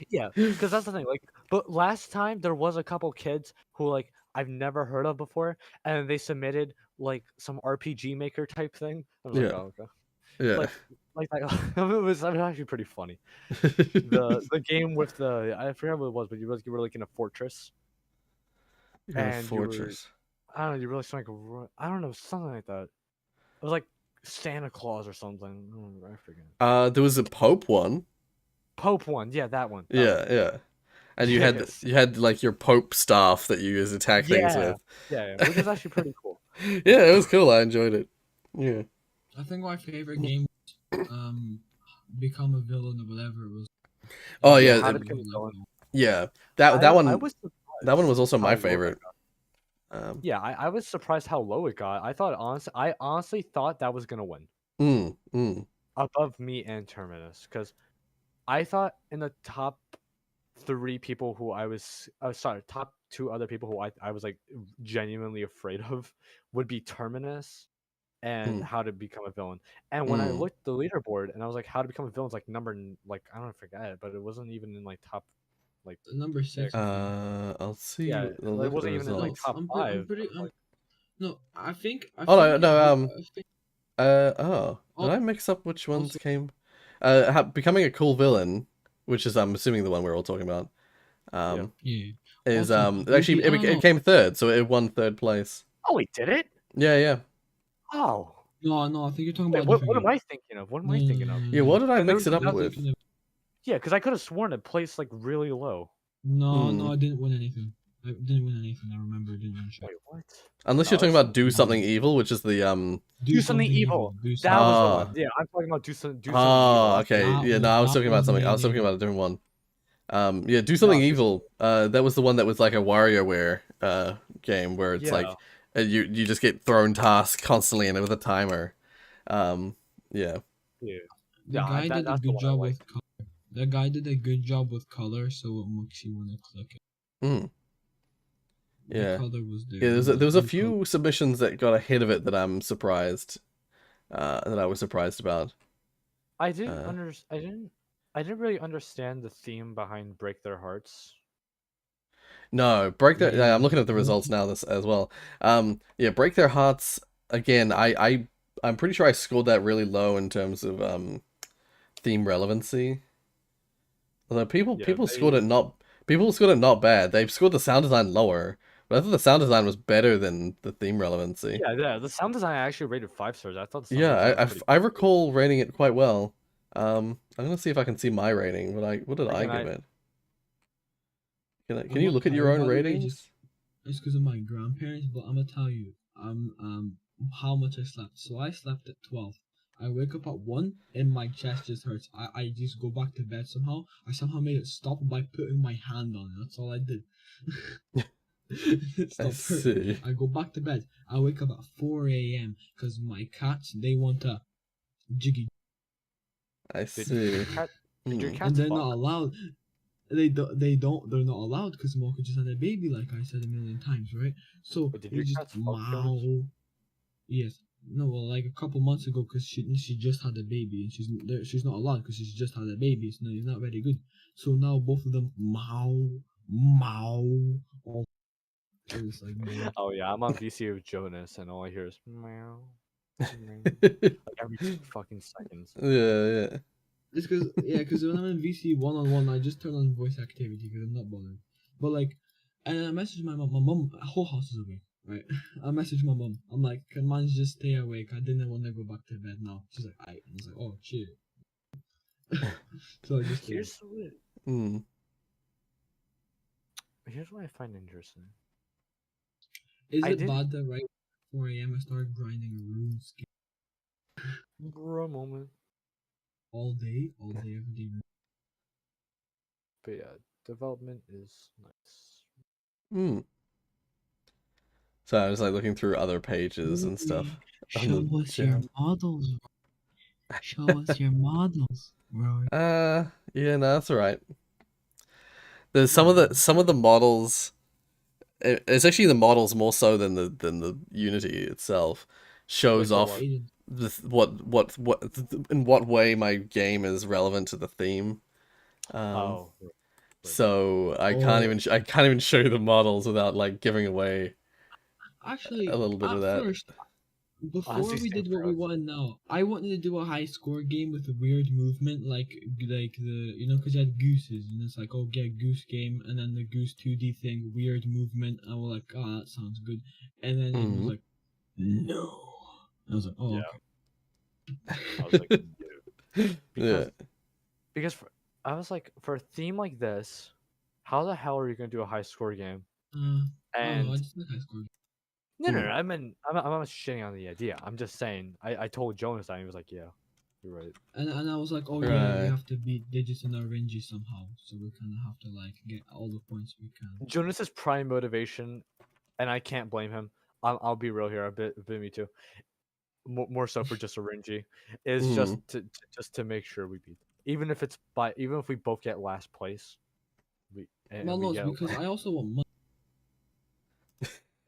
Yeah, because that's the thing. Like, but last time there was a couple kids who like I've never heard of before, and they submitted like some RPG Maker type thing. I was like, Yeah. oh, okay. Yeah. Like that. It was actually pretty funny. The game with I forget what it was, but you were like in a fortress, You're in a and fortress. I don't know, you really like I don't know, something like that. It was like Santa Claus or something. I forget. There was a Pope one. Pope one, yeah, that one. Yeah. And you had Yes. like your Pope staff that you use attack things with. Yeah, which is actually pretty cool. Yeah, it was cool. I enjoyed it. Yeah. I think my favorite game was Become a Villain or whatever it was. Oh Yeah, yeah, how it- to become a villain. yeah. That one I was that one was also surprised my how low it favorite. got. Yeah, I was surprised how low it got. I honestly thought that was gonna win above me and Terminus, because I thought in the top 3 people who sorry, top 2 other people who I was like genuinely afraid of would be Terminus and Mm. How to Become a Villain. And when I Mm. looked at the leaderboard and I was like, How to Become a Villain's like like I don't forget it, but it wasn't even in like top like Number 6. I'll see. yeah, I'll it look at the wasn't even in like results. top I'm 5. pretty. Like, No, I think. Oh no, no, I think did I mix up which ones also, came? Becoming a cool villain, which is I'm assuming the one we're all talking about. yeah. Is Also, actually I don't it know. came third, so it won third place. oh, wait, did it? Yeah. Oh. No, I think you're talking Wait, about. what am I thinking of? What am I thinking of? Yeah, what did I And there mix was it up another- with? Yeah, because I could have sworn it placed like really low. No, I didn't win anything. I didn't win anything. I remember I didn't win shit. Wait, what? Unless No, you're talking that's- about Do Something Evil, which is the Do something evil. Do That was the Ah. one. Yeah, I'm talking about do something evil. Oh, That's- okay. That Yeah, no, was- I was that talking about was something. I was really talking about a good. different one. Yeah, Do Something No, Evil. That was the one that was like a WarioWare game where it's like Yeah. you just get thrown tasks constantly and with a timer. Yeah. Yeah. The Yeah, guy did a that's the good one I job like. with color. The guy did a good job with color, so it makes you want to click it. Mm. The Yeah. color was there. Yeah, there was a Good few submissions that got ahead of it that I'm surprised. That I was surprised about. I didn't really understand the theme behind Break Their Hearts. No, Break Their. Yeah, I'm looking at the results now. This as well. Yeah, Break Their Hearts. Again, I'm pretty sure I scored that really low in terms of theme relevancy. Although people scored it not bad. They scored the sound design lower, but I thought the sound design was better than the theme relevancy. Yeah. The sound design I actually rated 5 stars. I thought the sound Yeah, design was pretty I recall rating it quite well. I'm gonna see if I can see my rating. What did I give it? Can you look at your own ratings? It's because of my grandparents, but I'm gonna tell you, how much I slept. So I slept at 12. I wake up at 1 and my chest just hurts. I just go back to bed somehow. I somehow made it stop by putting my hand on it. That's all I did. It I stopped hurting. see. I go back to bed. I wake up at 4 a.m. because my cats, they want a jiggy. I Did see. your cat Hmm. And they're fuck? not allowed. They're not allowed because Mocha just had a baby, like I said a million times, right? So Wait, did they your just cats fuck, meow. Jonas? Yes. No, well, like a couple months ago, because she just had a baby and she's not allowed because she's just had a baby. So it's not very good. So now both of them meow. All it was like Oh yeah, I'm on VC with Jonas, and all I hear is meow. Like every 2 fucking seconds. Yeah. It's because when I'm in VC 1-on-1, I just turn on voice activity because I'm not bothered. But like, and I message my mom. My mom, whole house is awake, right? I message my mom. I'm like, can man just stay awake? I didn't want to go back to bed now. She's like, I was like, oh shit. So I just stayed. Here's what Mm. here's what I find interesting. Is I it didn't bad that right 4 a.m. I started grinding RuneScape for a moment, all day, every day? but yeah, development is nice. Mm. So I was like looking through other pages and Rory, stuff on show the us your jam. models. Show us your models, Rory. Yeah, no, that's all right. There's some of Oh, the models. It's actually the models more so than the Unity itself shows Wait for off what? Aiden. what in what way my game is relevant to the theme. Um, Oh, right. so Oh, I can't even show you the models without like giving away a actually, little bit of at that. first, before Honestly, we same did what for we us. want now, I wanted to do a high score game with a weird movement, like the because you had gooses, and it's like, oh, get goose game, and then the goose 2D thing, weird movement. And we're like, oh, that sounds good. And then Aiden was Mm. like, no. I was like, oh, Yeah, okay. I was like, no. Yeah. because because for, I was like, for a theme like this, how the hell are you gonna do a high score game? I don't know. I And just like high score. no. Mm. I mean, I'm not shitting on the idea. I'm just saying. I told Jonas that and he was like, yeah, you're right. And I was like, oh yeah, we Right. have to beat digits in RNG somehow, so we kind of have to like get all the points we can. Jonas's prime motivation, and I can't blame him. I'll be real here, a bit me too. More so for just a Renji, is just Mm. to make sure we beat them. Even if we both get last place, Well, we no, it's get because I also want money,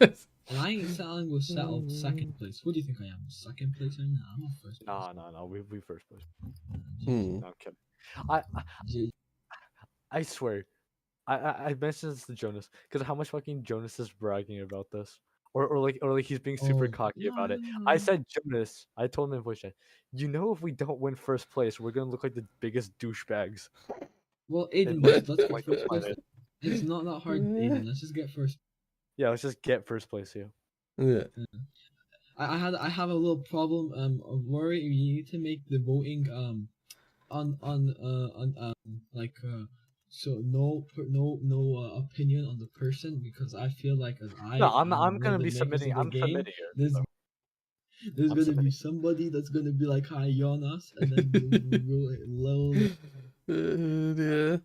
and I ain't selling with settled second place. What do you think I am? Second place right now? I'm on first place. no. We first place. GG. Mm. No, I'm kidding. I G- I swear, I mentioned this to Jonas because how much fucking Jonas is bragging about this, or like he's being super oh cocky no, about it. I no. said Jonas. I told him in voice chat. You know, if we don't win first place, we're gonna look like the biggest douchebags Well, in Aiden, like let's get like the first place. planet. It's not that hard, Aiden. Let's just get first. Yeah, let's just get first place here. Yeah. I have a little problem. Worry. You need to make the voting on like so opinion on the person, because I feel like as No, I am I'm one of gonna the be makers submitting. of the I'm game, submitting here. there's So there's I'm gonna be submitting. somebody that's gonna be like high on us, and then we'll low. Yeah.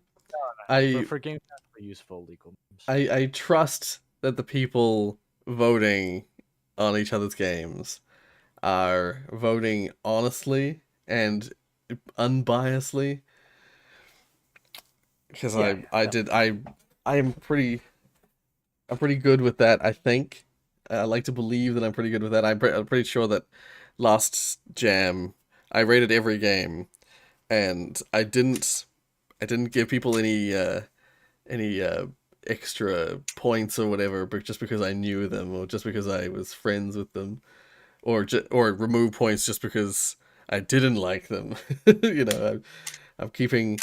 For games that are useful legal names. I trust that the people voting on each other's games are voting honestly and unbiasedly, because Yeah, I'm pretty good with that. I think I like to believe that I'm pretty good with that. I'm pretty sure that last jam I rated every game, and I didn't give people any extra points or whatever, but just because I knew them or just because I was friends with them, or remove points just because I didn't like them. You know, I'm keeping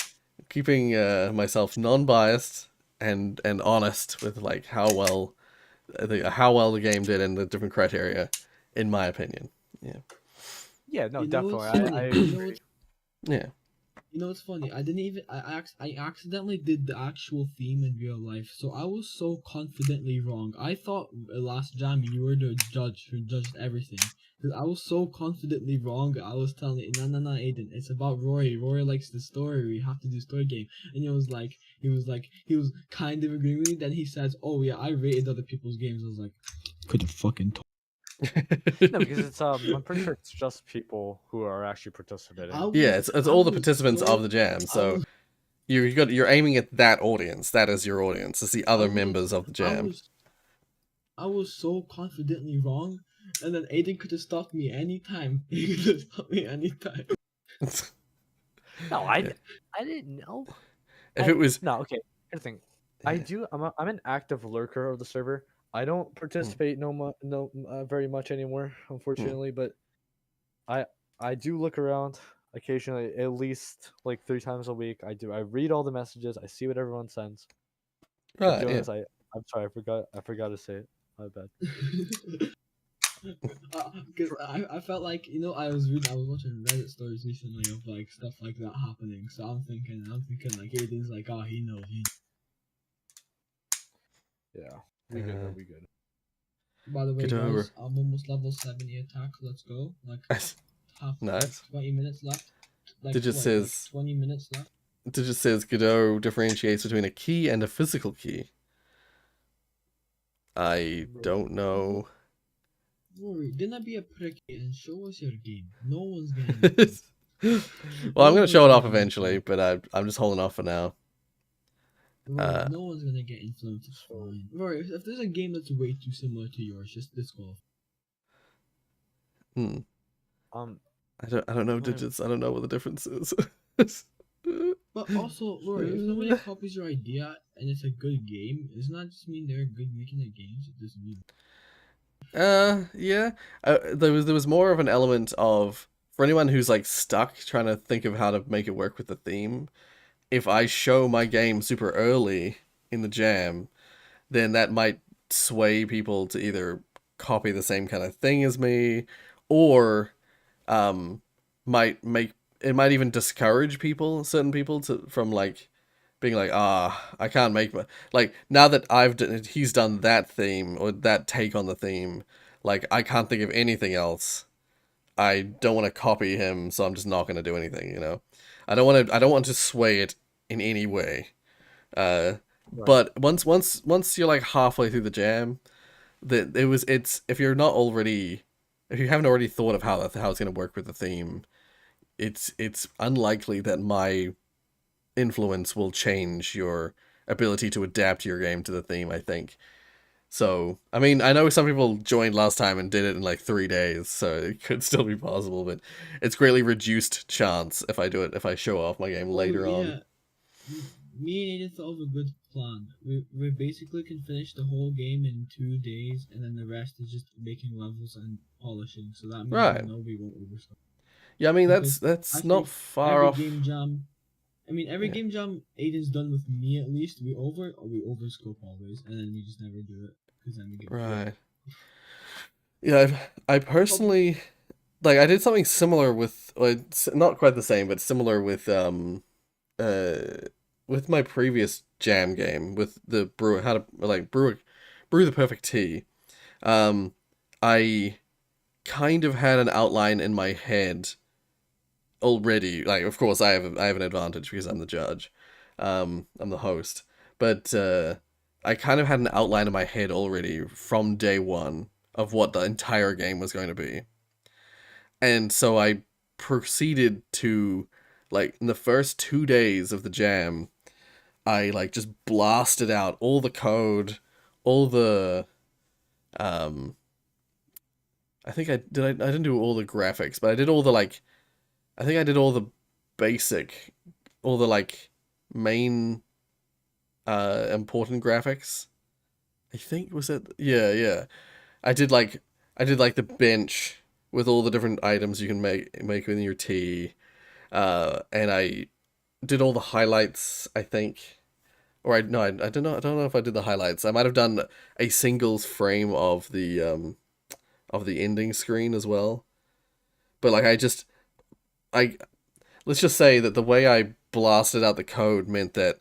myself non-biased and honest with like how well the game did and the different criteria, in my opinion. Yeah, yeah, no, You know definitely. what's I funny? agree. yeah. You know what's funny? I didn't even I accidentally did the actual theme in real life, so I was so confidently wrong. I thought last jam you were the judge who judged everything. Because I was so confidently wrong. I was telling it, no, Aiden, it's about Rory. Rory likes the story. We have to do story game. And he was kind of agreeing with me. Then he says, oh yeah, I rated other people's games. I was like, could have fucking told. No, because it's I'm pretty sure it's just people who are actually participating. Yeah, it's I all the was participants of so the jam. I So was you're aiming at that audience. That is your audience. It's the I other was members of the I jam. was I was so confidently wrong, and then Aiden could have stopped me anytime. He could have stopped me anytime. No, Yeah. I didn't know. If it was, No, okay. Here's the thing. yeah. I'm an active lurker of the server. I don't Hmm, participate no very much anymore, hmm. unfortunately. But I do look around occasionally, at least like 3 times a week. I read all the messages. I see what everyone sends. But Right, yeah. Jonas, I'm sorry, I forgot to say it. My bad. Because I felt like, you know, I was watching Reddit stories recently of like stuff like that happening. So I'm thinking like Aiden's like, oh, he knows. Yeah, we good though. Uh, We good. By the way, Get over. guys, I'm almost level 70 attack. Let's go. Like like Nice. 20 minutes left. Like Digit what? Like says 20 minutes left. Digit says Godot differentiates between a key and a physical key. I don't know. Rory, did not be a prick and show us your game. No one's getting Well, it. I'm gonna show it off eventually, but I'm just holding off for now. Rory, no one's gonna get influenced. It's fine. Rory, if there's a game that's way too similar to yours, just disqualify. Hmm. Um, I don't know Right. digits. I don't know what the difference is. But also, Rory, if somebody copies your idea and it's a good game, doesn't that just mean they're good making the games? It doesn't mean. Yeah. There was more of an element of, for anyone who's like stuck trying to think of how to make it work with the theme. If I show my game super early in the jam, then that might sway people to either copy the same kind of thing as me, or um, might make it might even discourage certain people, from like being like, I can't make my, like, now that he's done that theme or that take on the theme, like I can't think of anything else. I don't want to copy him, so I'm just not going to do anything. I don't want to sway it in any way. right. But once you're like halfway through the jam, if you're not already, if you haven't already thought of how it's going to work with the theme, it's unlikely that my influence will change your ability to adapt your game to the theme, I think. So, I mean, I know some people joined last time and did it in like 3 days, so it could still be possible, but it's greatly reduced chance if I show off my game later on. Me and Aiden thought of a good plan. We basically can finish the whole game in 2 days, and then the rest is just making levels and polishing. So that means Right. we won't overstop. Yeah, I mean, Because that's I not think far every off. game jam. I mean, every Yeah. game jam Aiden's done with me at least. We overscope always, and then we just never do it because then we get Right. Yeah, I personally, like, I did something similar with, not quite the same, but similar with my previous jam game with the brew, how to like brew the perfect tea. I kind of had an outline in my head already. Like, of course, I have an advantage because I'm the judge, I'm the host, but I kind of had an outline in my head already from day one of what the entire game was going to be, and so I proceeded to, like, in the first 2 days of the jam, I like just blasted out all the code, all the um I think I did I didn't do all the graphics, but I did all the like I think I did all the basic, all the like main important graphics. I think, was it, yeah. I did like the bench with all the different items you can make within your tea. And I did all the highlights, I think. Or I no, I don't know if I did the highlights. I might have done a singles frame of the ending screen as well. But like I let's just say that the way I blasted out the code meant that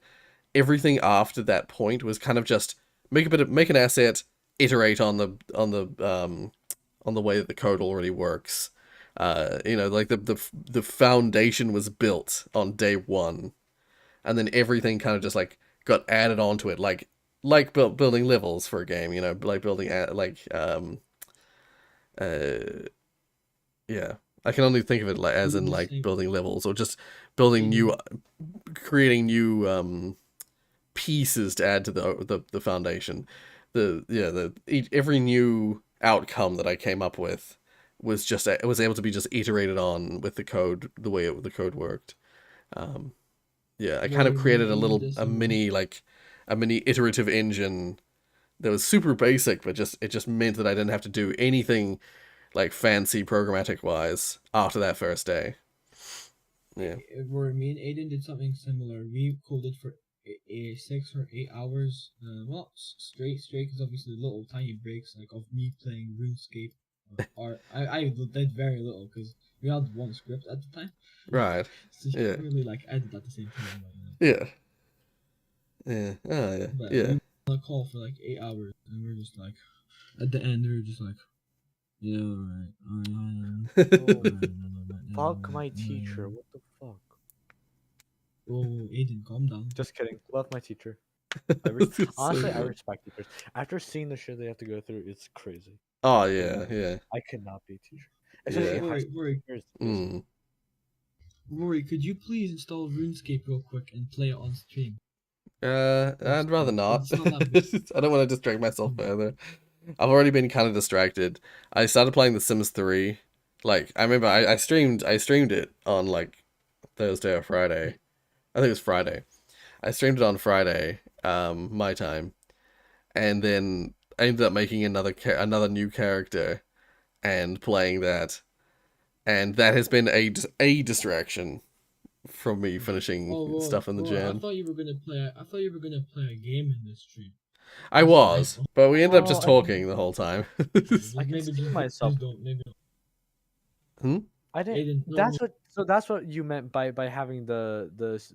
everything after that point was kind of just make an asset, iterate on the way that the code already works. Like the foundation was built on day one, and then everything kind of just like got added onto it, like building levels for a game, like building uh yeah. I can only think of it like as in like building levels, or just building creating new pieces to add to the foundation. Every new outcome that I came up with it was able to be just iterated on with the code, the way the code worked. Yeah, I kind of created a mini iterative engine that was super basic, but it just meant that I didn't have to do anything like fancy programmatic wise after that first day. Yeah. Where me and Aiden did something similar. We coded for 6 or 8 hours. Well, straight, because obviously little tiny breaks like of me playing RuneScape. Or I did very little because we had one script at the time. Right. So you Yeah. can't really like edit at the same time. Yeah. Yeah. Oh yeah. But Yeah. we were on a call for like 8 hours, and we are just like, at the end, we were just like, yeah, alright. Fuck my teacher. What the fuck? Oh, Aiden, calm down. Just kidding. Love my teacher. This is so Honestly, I good. respect teachers. After seeing the shit they have to go through, it's crazy. Oh yeah. Yeah. I could not be a teacher. Yeah. Especially high school Rory, teachers, it's crazy. Rory, could you please install RuneScape real quick and play it on stream? I'd rather not. It's not that big. I don't want to distract myself further. I've already been kind of distracted. I started playing The Sims 3. Like, I remember I streamed it on like Thursday or Friday. I think it was Friday. I streamed it on Friday, my time, and then I ended up making another new character and playing that, and that has been a distraction from me finishing stuff in the I jam. thought you were gonna play. I thought you were gonna play a game in this stream. I was, but we ended up just Oh, I talking the whole time. I can see myself. Maybe I didn't. Aiden, That's what you meant by having the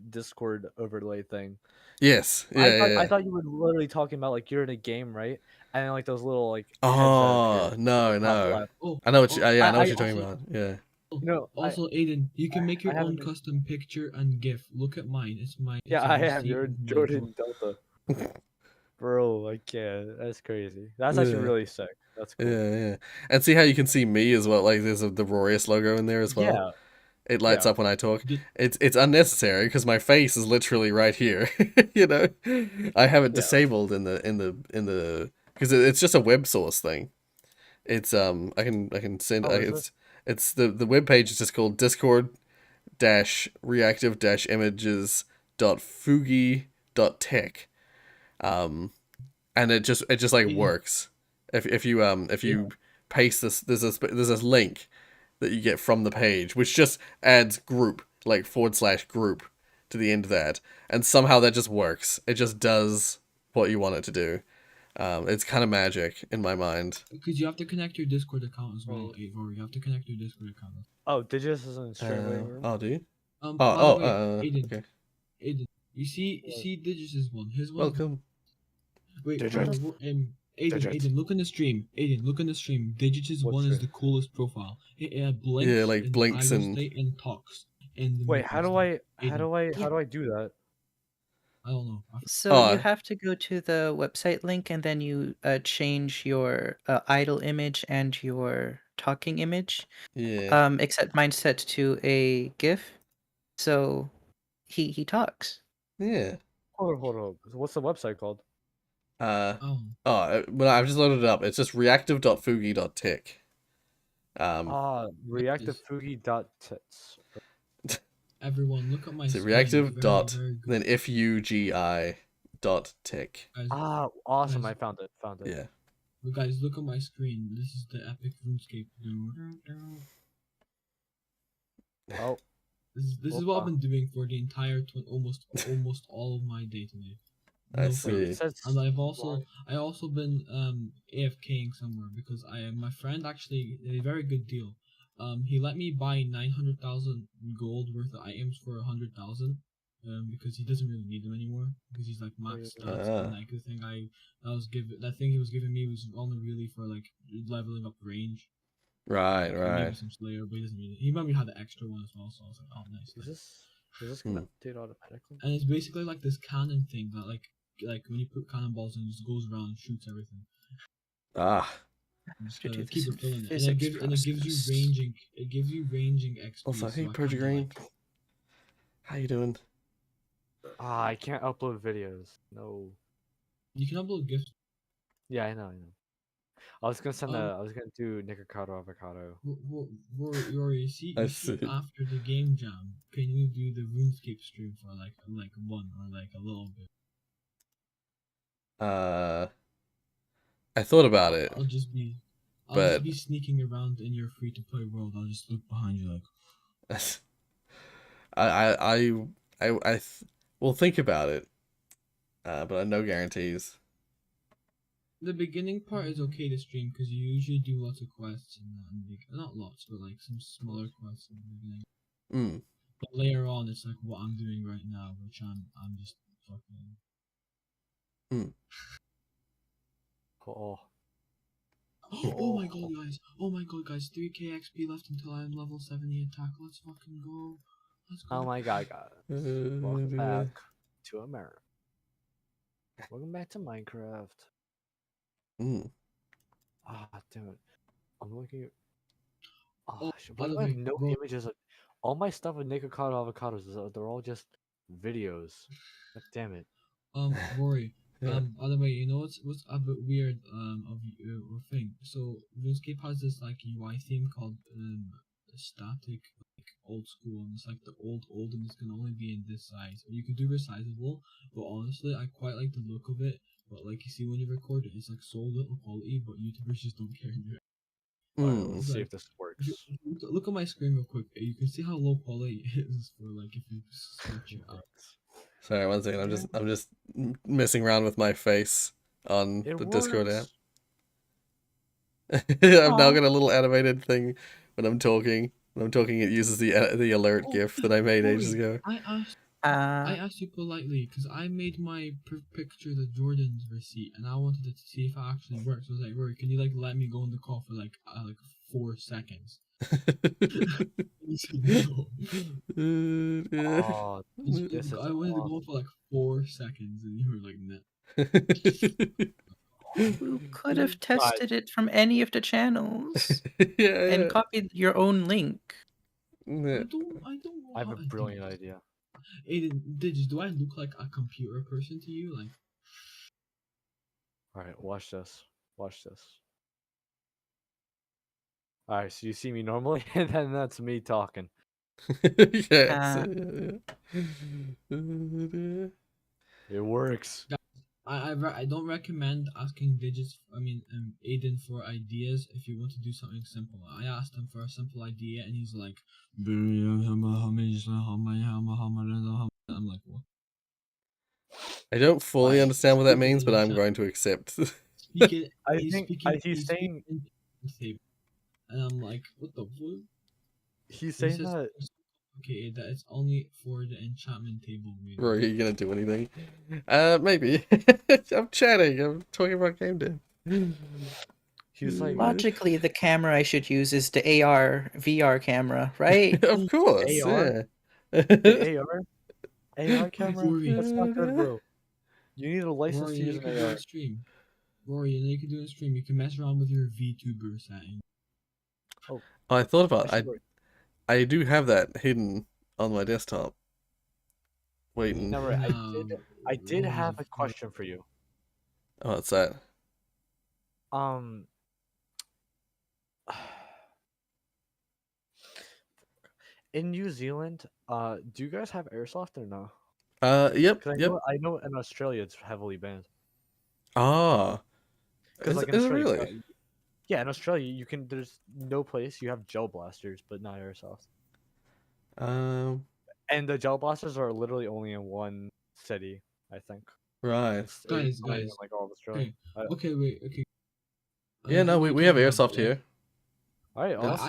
Discord overlay thing. Yes. I Yeah. thought you were literally talking about like you're in a game, right? And then like those little like heads that Oh appear no, top no. left. I know what you. Yeah, I know what I you're talking also- about. Yeah. No, Also, Aiden, you can make your I haven't own been- custom picture and GIF. Look at mine. It's my. Yeah, it's a I am. receipt You're of my Jordan Delta. Bro, I can't. That's crazy. That's actually Yeah. really sick. That's cool. Yeah. And see how you can see me as well. Like there's the Rorius logo in there as well. Yeah. It lights Yeah. up when I talk. Did- It's unnecessary because my face is literally right here. You know, I have it Yeah. disabled in the because it's just a web source thing. It's I can send Oh, is it's the web page is just called Discord reactive images .fugi.tech. And it just like works. If you paste this, there's this link that you get from the page, which just adds group, like / group to the end of that, and somehow that just works. It just does what you want it to do. It's kind of magic in my mind. Because you have to connect your Discord account as well, Rory. You have to connect your Discord account. Oh, Digis isn't streaming anymore. Oh, do you? By the way, Aiden, okay. Aiden, you see Digis' one. His one. Welcome. Wait, Digits. Aiden, look in the stream. Aiden, look in the stream. Digits' What one is stream? the coolest profile. It blinks. Yeah, like in the blinks idle and- state and talks. In the Wait, movie how do state. how do I do that? I don't know. So you have to go to the website link and then you change your idle image and your talking image. Yeah. Except mine set to a GIF, so he talks. Yeah. Hold on. What's the website called? Oh, Well, I've just loaded it up. It's just reactive.fugi.tech. Reactivefugi.tits. everyone, look at my So screen. reactive Very, dot very good. then fugi.tech. Guys, Awesome! Guys. I found it. Yeah. guys, look at my screen. This is the epic RuneScape. Oh, This is what I've been doing for the entire almost all of my day today. I No see. fail. it says And I also been AFKing somewhere because my friend actually a very good deal. He let me buy 900,000 gold worth of items for 100,000. Because he doesn't really need them anymore because he's like maxed out. And like the thing that thing he was giving me was only really for like leveling up range. Right, Maybe right. some Slayer, but he doesn't need it. He maybe had the extra one as well, so I was like, oh nice. Is this Hmm. gonna update automatically? And it's basically like this cannon thing that like when you put cannonballs in, it just goes around and shoots everything. Ah. Just Should do keep this refilling it. And physics it gives process. you ranging XP. Also, so hey, I Purge kinda Green. like- How you doing? I can't upload videos. No. You can upload gifts. Yeah, I know. I was gonna send Um, I was gonna do Nikocado avocado. Rory, see I see. after the game jam, can you do the RuneScape stream for like one or like a little bit? I thought about it. I'll just be I'll But just be sneaking around in your free-to-play world. I'll just look behind you like. will think about it. But no guarantees. The beginning part is okay to stream because you usually do lots of quests and that, and not lots, but like some smaller quests in the beginning. Mm. But later on, it's like what I'm doing right now, which I'm just fucking. Oh, Oh my god, guys! Oh my god, guys! 3k XP left until I'm level 70 attack. Let's fucking go! Let's go! oh my god, guys. Welcome back to America. Welcome back to Minecraft. Mm. Ah, damn it. I'm looking at... Oh, shit. by Why the do I have way, no bro, images of... All my stuff with naked avocados, they're all just videos. God damn it. Rory, Yeah. by the way, you know what's a bit weird of thing. So RuneScape has this like UI theme called static, like old school, and it's like the old and this can only be in this size. You can do resizable, but honestly, I quite like the look of it. But like you see when you record it, it's like so little quality, but YouTubers just don't care. Alright, Mm. let's see if this works. Look at my screen real quick. You can see how low quality it is for like if you switch it up. Sorry, one second. I'm just messing around with my face on It the Discord app. works. I've now got a little animated thing when I'm talking. When I'm talking, it uses the alert GIF that I made ages ago. I asked you politely because I made my picture the Jordan's receipt and I wanted to see if it actually works. I was like, Rory, can you like let me go in the call for like 4 seconds? You said no. Oh, this is I wanted to awesome. go for like 4 seconds and you were like, nah. You could have tested it from any of the channels Yeah. and copied your own link. Yeah. I don't know I have how a to do brilliant this. idea. Aiden, do I look like a computer person to you? Like, Alright, watch this. Watch this. Alright, so you see me normally, and then that's me talking. Yes. It works. I don't recommend asking Aiden for ideas if you want to do something simple. I asked him for a simple idea and he's like, I'm like, what? I don't fully Why? understand what that means, but In I'm chat. going to accept. Speaking, I he's think speaking, he's saying in table. And I'm like, what the fuck? he's He saying says that it's complicated that it's only for the enchantment table. Rory, are you gonna do anything? Maybe. I'm chatting. I'm talking about game dev. he's like Logically, the camera I should use is the AR VR camera, right? Of course, AR? yeah. the AR camera. Rory. That's not good, bro. You need a license Rory, to you use can an do AR. a stream. Rory, and you can do a stream. You can mess around with your VTuber setting. Oh, I thought That about should work. I do have that hidden on my desktop. Waiting. No, right. I did have a question for you. Oh, what's that? In New Zealand, do you guys have airsoft or no? Yep, Because yep. I know in Australia it's heavily banned. Ah. Because like in Is it Australia, really? yeah, in Australia you can. There's no place you have gel blasters, but not airsoft. And the gel blasters are literally only in one city, I think. Right. Guys, not even, like all of Australia. Okay, wait, okay. Yeah, no, we have airsoft here. Alright, awesome.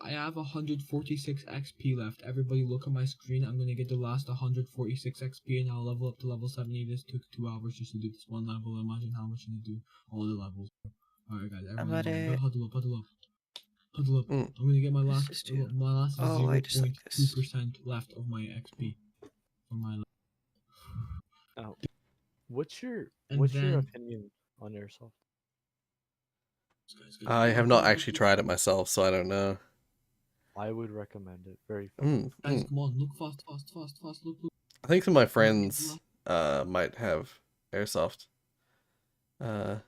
I have 146 XP left. Everybody look at my screen. I'm gonna get the last 146 XP and I'll level up to level 70. This took 2 hours just to do this one level. Imagine how much you need to do all the levels. Alright guys, everyone huddle up. Huddle up. Mm. I'm gonna get my last is 0.2% left of my XP. For my Oh. What's your And opinion on airsoft? I have not actually tried it myself, so I don't know. I would recommend it. Very fun. Guys, come on, look fast, look. I think some of my friends might have airsoft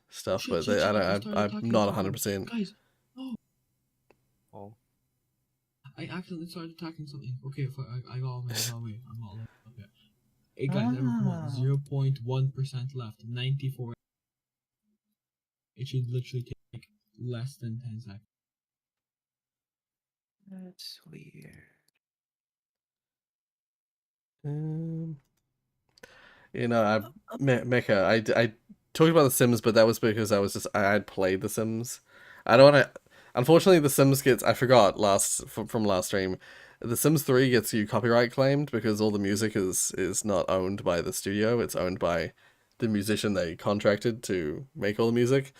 stuff, but I'm not 100%. Guys, no. Oh. I accidentally started attacking something. Okay, I got away. I'm not leveled up yet. Hey guys, everyone, come on. 0.1% left. 94. It should literally take less than 10 seconds. That's weird. You know, Mecha, I talked about The Sims, but that was because I had played The Sims. I don't want to. Unfortunately, The Sims gets I forgot from last stream. The Sims 3 gets you copyright claimed because all the music is not owned by the studio. It's owned by the musician they contracted to make all the music.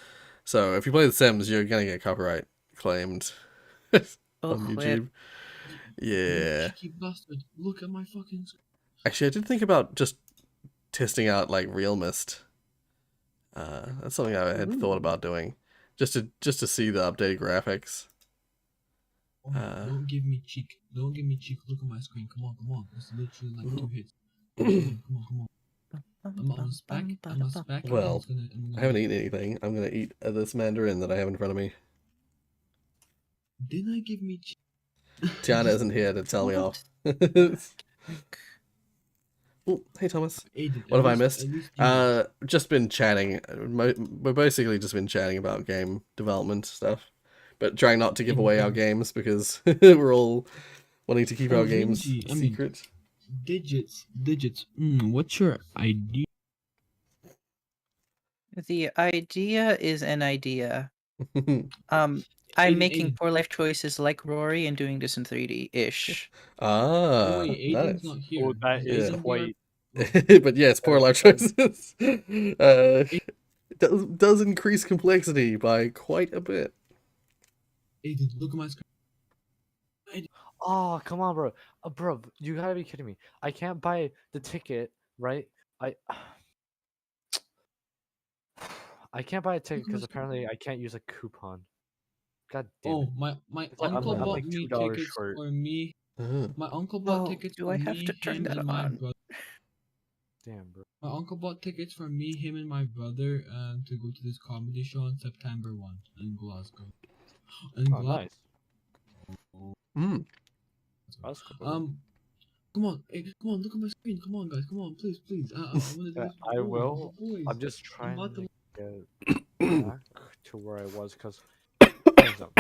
So if you play The Sims, you're gonna get copyright claimed Oh, on weird. YouTube. You Yeah. cheeky bastard. Look at my fucking screen. Actually, I did think about just testing out like Real Mist. That's something I had thought about doing, just to see the updated graphics. Oh, don't give me cheek. Don't give me cheek. Look at my screen. Come on. It's literally like 2 hits. Come on. I'm a spec. Well, I haven't eaten anything. I'm gonna eat this mandarin that I have in front of me. Didn't I give me cheek? Tiana isn't here to tell me off. Oh, hey Thomas. Aiden, What have I at missed? least you- Just been chatting. We're basically just been chatting about game development stuff, but trying not to give away our games because we're all wanting to keep our games Ringy, I mean, secret. digits. What's your idea? The idea is an idea. I'm making Aiden. poor life choices like Rory and doing this in 3D-ish. Oh Ah, wait, Aiden's nice. not here. Oh, that Is is Aiden quite. But yes, poor life choices. Does increase complexity by quite a bit. Aiden, look at my screen. Oh, come on, bro. Bro, you gotta be kidding me. I can't buy the ticket, right? I can't buy a ticket Look at my because screen. apparently I can't use a coupon. God damn it. Oh, my It's like uncle I'm bought like me $2 tickets short. for me. Uh-huh. My uncle bought Oh, tickets do for I have me, to turn him, that and my on? brother. Damn, bro. My uncle bought tickets for me, him, and my brother to go to this comedy show on September 1 in Glasgow. Oh, nice. Mm. That's cool. Come on, look at my screen. Come on, guys, come on, please. I want to do Yeah, this I with the boys, will. the boys. I'm just I'm trying about to to- get back to where I was because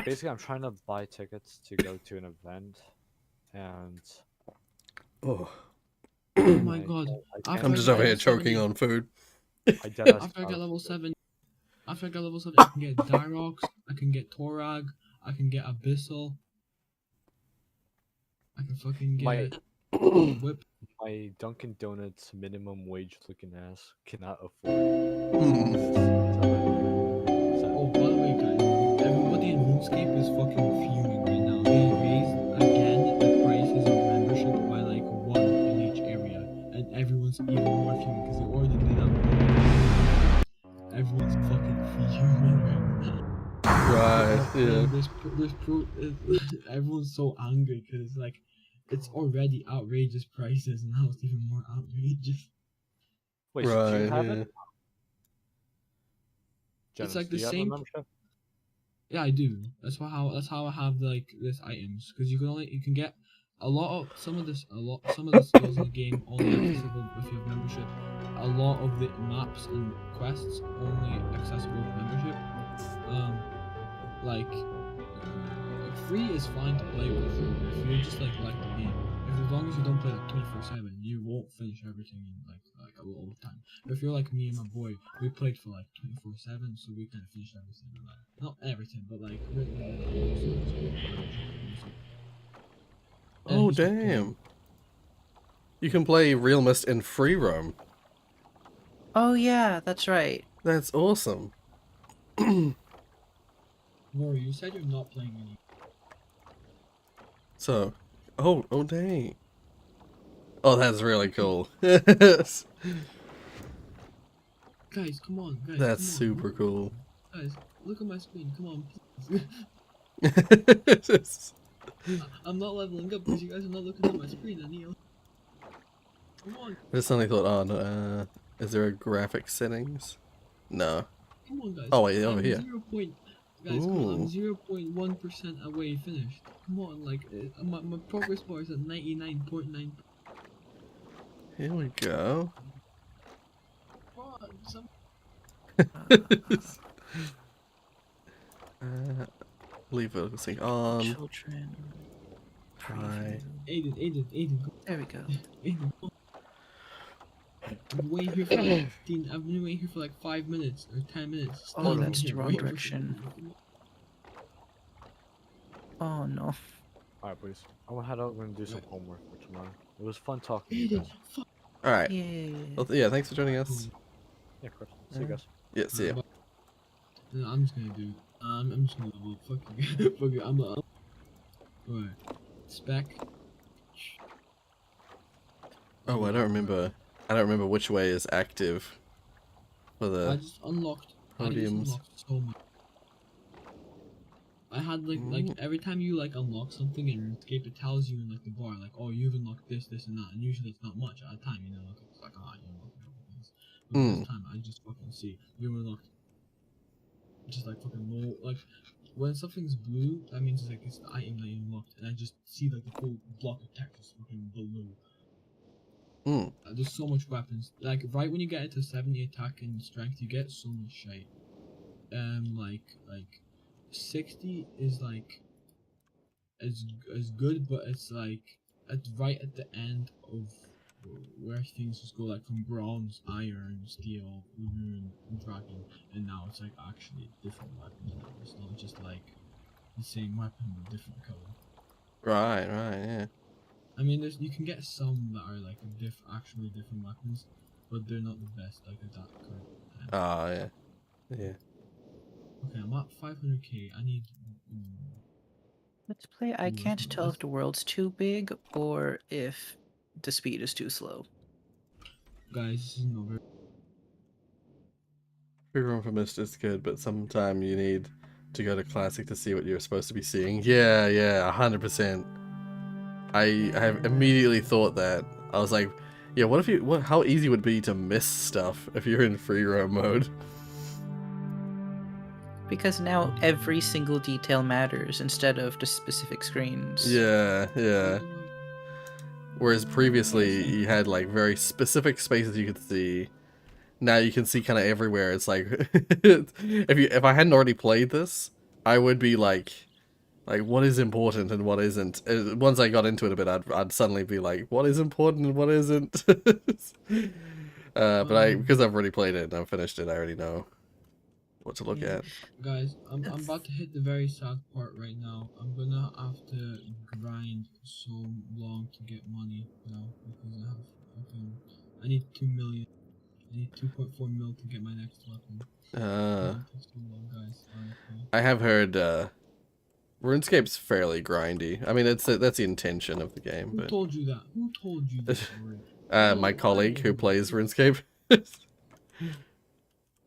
basically I'm trying to buy tickets to go to an event, and Oh, Oh my god! I I'm can't just get over here level 70 choking on food. I dead ass After I cannot get level afford it. 7, I can get Dyrox, I can get Torag, I can get Abyssal, I can fucking My get Whip. my Dunkin' Donuts minimum wage looking ass cannot afford Mm. this. Oh, by the way, guys, everybody in RuneScape is fucking fuming right now. They raised again the prices of membership by like 1 in each area, and everyone's even more fuming because they already did that. Everyone's fucking fuming right now. Right, yeah. Man, everyone's so angry because like it's already outrageous prices, and now it's even more outrageous. Wait, so do you Right, have yeah. it? It's Jonas, like do the you have a same. membership? Yeah, I do. That's how I have like this items because you can get a lot of some of the skills in the game only accessible if you have membership. A lot of the maps and quests only accessible with membership. Like free is fine to play with if you just like the game. If as long as you don't play like 24/7, you won't finish everything in like a lot of time. But if you're like me and my boy, we played for like 24/7, so we kind of finished everything. Like, not everything, but like we Oh, damn. You can play Real Mist in free roam. Oh yeah, that's right. That's awesome. Rory, you said you're not playing any. So, oh dang. Oh, that's really cool. That's Guys, come on, guys. Come on. super cool. Guys, look at my screen. Come on, please. I'm not leveling up because you guys are not looking at my screen, Anil. Come on. I just suddenly thought, oh, no, is there a graphic settings? No. Come on, guys. Oh, wait, over I'm here. Guys, come on, I'm Ooh. 0.1% away finished. Come on, like, my progress bar is at 99.9. Here we go. Come on, Leave focusing on. Children. Hi. Preview. Aiden, go. There we go. Aiden, go. I've been waiting here for like 15. I've been waiting here for like 5 minutes or 10 minutes. Oh, Standing that's here the wrong waiting for direction. something. Oh no. Alright, please. I'm gonna head out and do some homework for tomorrow. It was fun talking to you Aiden, guys. fuck. All right. Yeah. Well, yeah, thanks for joining us. Yeah, of course. See you guys. Yeah, see ya. No, I'm just gonna do it. I'm just gonna level up. Fuck you. Fuck you. Alright. Spec. Oh, I don't remember which way is active for I the just unlocked. I just podiums. unlocked so much. I had like every time you like unlock something in RuneScape, it tells you in like the bar like, oh, you've unlocked this, this, and that, and usually it's not much at a time, you know. Like, it's like, ah, you unlocked everything. But this time I just fucking see you unlocked. Just like fucking low, like when something's blue, that means it's like it's the item that you unlocked, and I just see like the full block of text is fucking below. There's so much weapons. Like right when you get into 70 attack and strength, you get so much shite. Like 60 is like as good, but it's like right at the end of where things just go like from bronze, iron, steel, rune, dragon, and now it's like actually different weapons now. It's not just like the same weapon with different color. Right, yeah. I mean, you can get some that are like actually different weapons, but they're not the best like at that current time. Oh, yeah. Yeah. Okay, I'm at 500k. I need. Let's play. I Ooh, can't that's- tell if the world's too big or if the speed is too slow. Guys, this is not very. Free roam for mist is good, but sometime you need to go to classic to see what you're supposed to be seeing. Yeah, 100%. I have immediately thought that. I was like, yeah, how easy would it be to miss stuff if you're in free roam mode? Because now every single detail matters instead of just specific screens. Yeah. Whereas previously you had like very specific spaces you could see. Now you can see kind of everywhere. It's like if I hadn't already played this, I would be like what is important and what isn't. Once I got into it a bit, I'd suddenly be like, what is important and what isn't. But because I've already played it and I've finished it, I already know what to look at. Guys, I'm about to hit the very sad part right now. I'm gonna have to grind so long to get money now because I need 2 million. I need 2.4 mil to get my next weapon. Takes too long, guys. Honestly. I have heard RuneScape's fairly grindy. I mean, that's the intention of the game. Who But told you that? Who told you that? my colleague who plays RuneScape.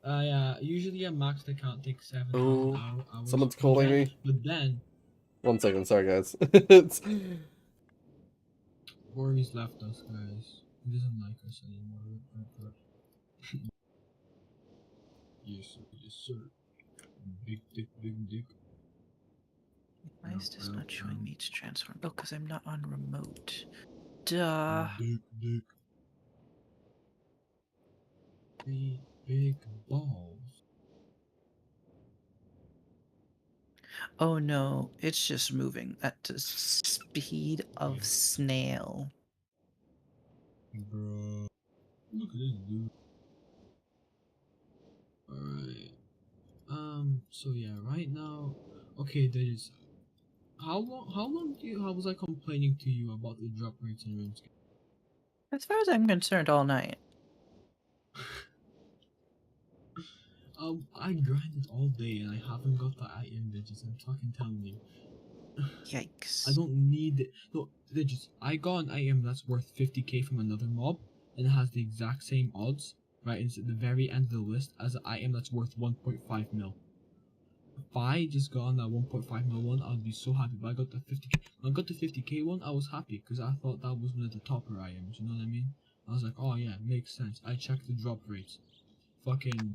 Yeah. Usually a maxed account takes 7 Oh, hours. someone's calling me. But then 1 second, sorry guys. It's... Rorius left us, guys. He doesn't like us anymore. Yes, sir. Big dick. Why is this not showing me to transform? Oh, because I'm not on remote. Duh. Dick. Big balls. Oh no, it's just moving at the speed of snail. Bro. Look at this dude. Alright. So yeah, right now, okay, there's, how long was I complaining to you about the drop rates in RuneScape? As far as I'm concerned, all night. I grinded all day and I haven't got the item digits, I'm fucking telling you. Yikes. I don't need it. No, digits. I got an item that's worth 50k from another mob, and it has the exact same odds, right? It's at the very end of the list as an item that's worth 1.5 mil. If I just got on that 1.5 mil one, I'd be so happy. But I got the 50k. When I got the 50k one, I was happy because I thought that was one of the topper items. You know what I mean? I was like, oh yeah, makes sense. I checked the drop rates. Fucking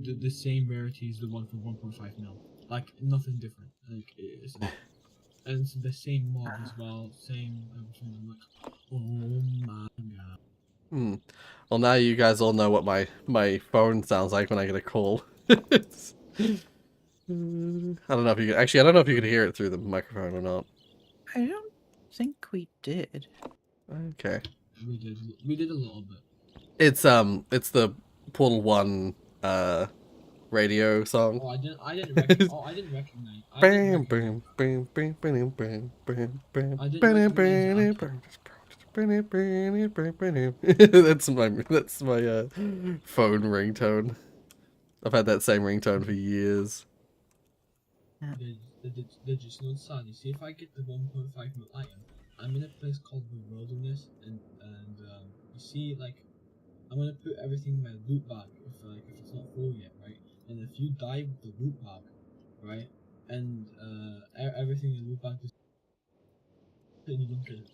the same rarity as the one for 1.5 mil. Like nothing different. Like it's, and it's the same mob as well. Same everything. I'm like, oh my god. Well, now you guys all know what my phone sounds like when I get a call. I don't know if you could, actually, I don't know if you could hear it through the microphone or not. I don't think we did. Okay. We did a little bit. It's the Portal 1 radio song. Oh, I didn't recognize. I didn't recognize. I didn't that's my phone ringtone. I've had that same ringtone for years. Did you know it's sad? You see, if I get the 1.5 mil item, I'm in a place called the Wilderness, and you see, like, I'm gonna put everything in my loot bag if it's not full yet, right? And if you die with the loot bag, right, and everything in the loot bag is, then you don't get it.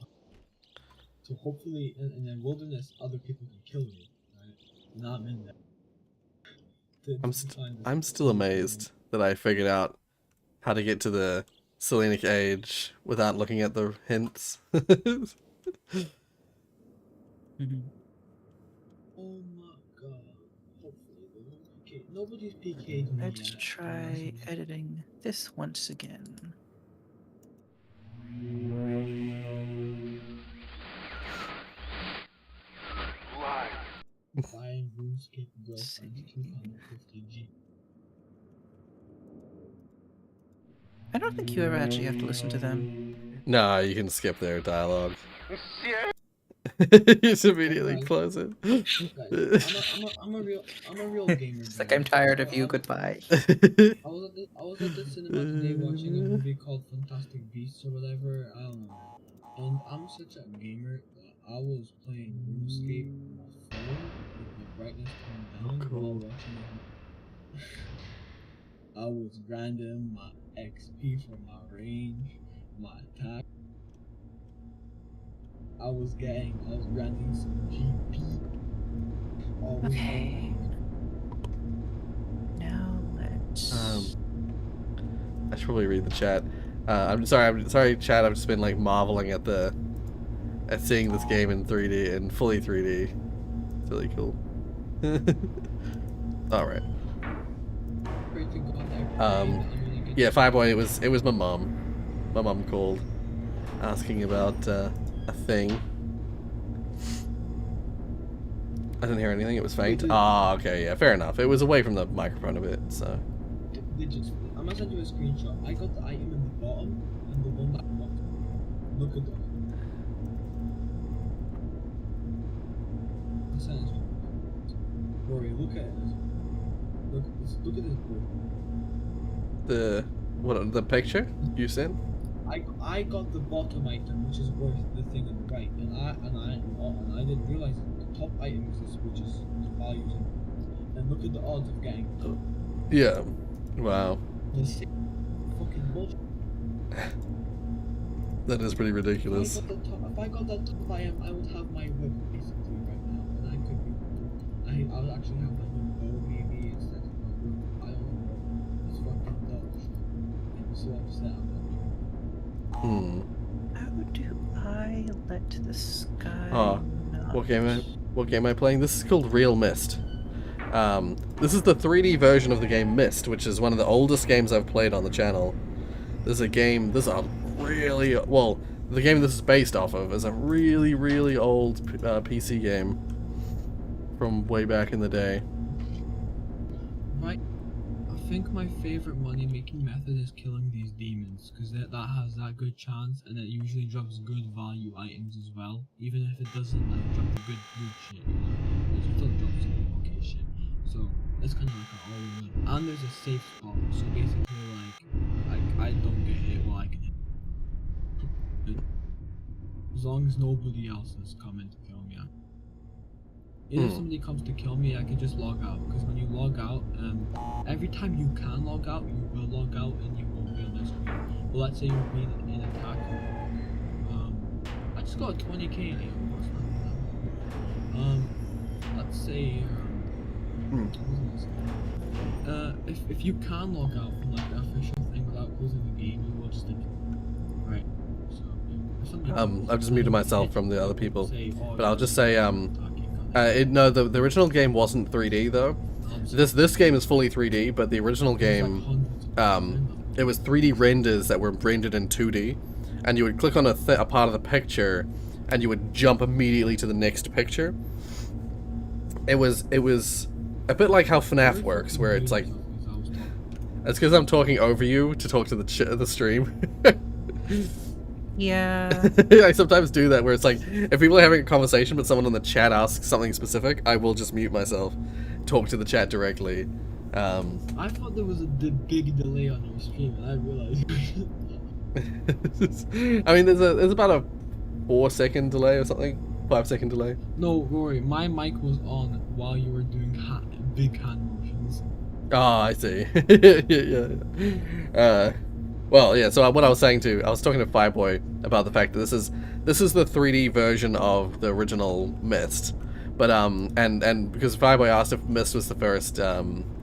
So hopefully, in the Wilderness, other people can kill you, right? And I'm in there. I'm still amazed that I figured out how to get to the Selenic Age without looking at the hints. Oh my god. Hopefully they won't PK. Nobody's PK'd me Let's yet. try editing this once again. Buying RuneScape girlfriend 250G. I don't think you ever actually have to listen to them. Nah, you can skip their dialogue. Just immediately close it. I'm a real gamer. It's like, I'm tired of you, goodbye. I was at the cinema today watching a movie called Fantastic Beasts or whatever. I don't know. And I'm such a gamer that I was playing RuneScape on my phone with the brightness turned down while watching it. I was grinding my XP for my range, my attack. I was grinding some GP. Okay. Now let's. I should probably read the chat. I'm sorry, chat. I've just been like marveling at seeing this game in 3D and fully 3D. It's really cool. All right. Yeah, Fireboy. It was my mom. My mom called, asking about a thing. I didn't hear anything. It was faint. Ah, okay, yeah, fair enough. It was away from the microphone a bit, so. I'm gonna send you a screenshot. I got the item in the bottom and the one that I want. Look at that. I'll send it. Rory, look at it. Look at this board. The picture you sent? I got the bottom item, which is worth the thing on the right, and I didn't realize the top item is this, which is the values. And look at the odds of getting the top. Yeah. Wow. This fucking bullshit. That is pretty ridiculous. If I got that top item, I would have my whip basically right now, and I could be. I would actually have my new bow maybe instead of my whip. I don't know. It's fucking dog shit. I'm so upset about it. How do I let the sky? Oh, not... what game am I playing? This is called Real Mist. This is the 3D version of the game Myst, which is one of the oldest games I've played on the channel. The game this is based off of is a really, really old PC game from way back in the day. Right. I think my favorite money-making method is killing these demons, because that has that good chance, and it usually drops good value items as well, even if it doesn't like drop the good loot shit, you know? It still drops some okay shit. So it's kind of like an all-in-one. And there's a safe spot, so basically like I don't get hit while I can hit. As long as nobody else is coming to kill me. If somebody comes to kill me, I can just log out, because when you log out, every time you can log out, you will log out and you won't be on the screen. But let's say you've been in attack. I just got a 20k here. Let's say if you can log out from like the official thing without closing the game, you will just right. So I've just muted myself from the other people, but I'll just say no, the original game wasn't 3D though. This game is fully 3D, but the original game it was 3D renders that were rendered in 2D, and you would click on a part of the picture, and you would jump immediately to the next picture. It was a bit like how FNAF works, where it's like, it's because I'm talking over you to talk to the stream. Yeah. I sometimes do that, where it's like, if people are having a conversation but someone in the chat asks something specific, I will just mute myself, talk to the chat directly. I thought there was a big delay on your stream, and I realized. I mean, there's about a 4-second delay or something, 5-second delay. No, Rory, my mic was on while you were doing big hand motions. Oh, I see. Yeah. Well, yeah. So what I was saying I was talking to Fireboy about the fact that this is the 3D version of the original Myst, but and because Fireboy asked if Myst was the first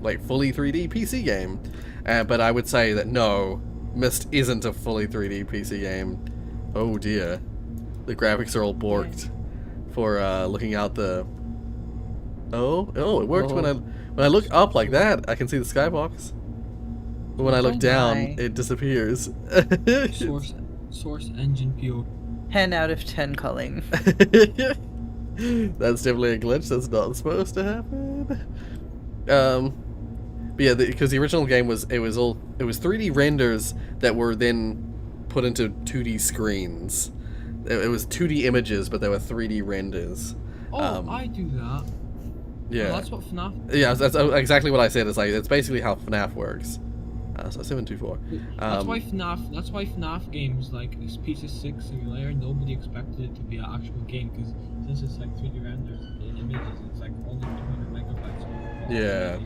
like fully 3D PC game, but I would say that no, Myst isn't a fully 3D PC game. Oh dear, the graphics are all borked for looking out the. Oh, it worked when I look up like that. I can see the skybox. But when I look down, it disappears. Source engine PO. 10 out of 10 calling. That's definitely a glitch. That's not supposed to happen. But yeah, because the original game was 3D renders that were then put into 2D screens. It was 2D images, but they were 3D renders. Oh, I do that. Yeah, well, that's what FNAF. Yeah, that's exactly what I said. It's like it's basically how FNAF works. So 724. That's why FNAF games like Pizza 6 Simulator, nobody expected it to be an actual game, because since it's like 3D renders in images, it's like only 200 megabytes. Yeah.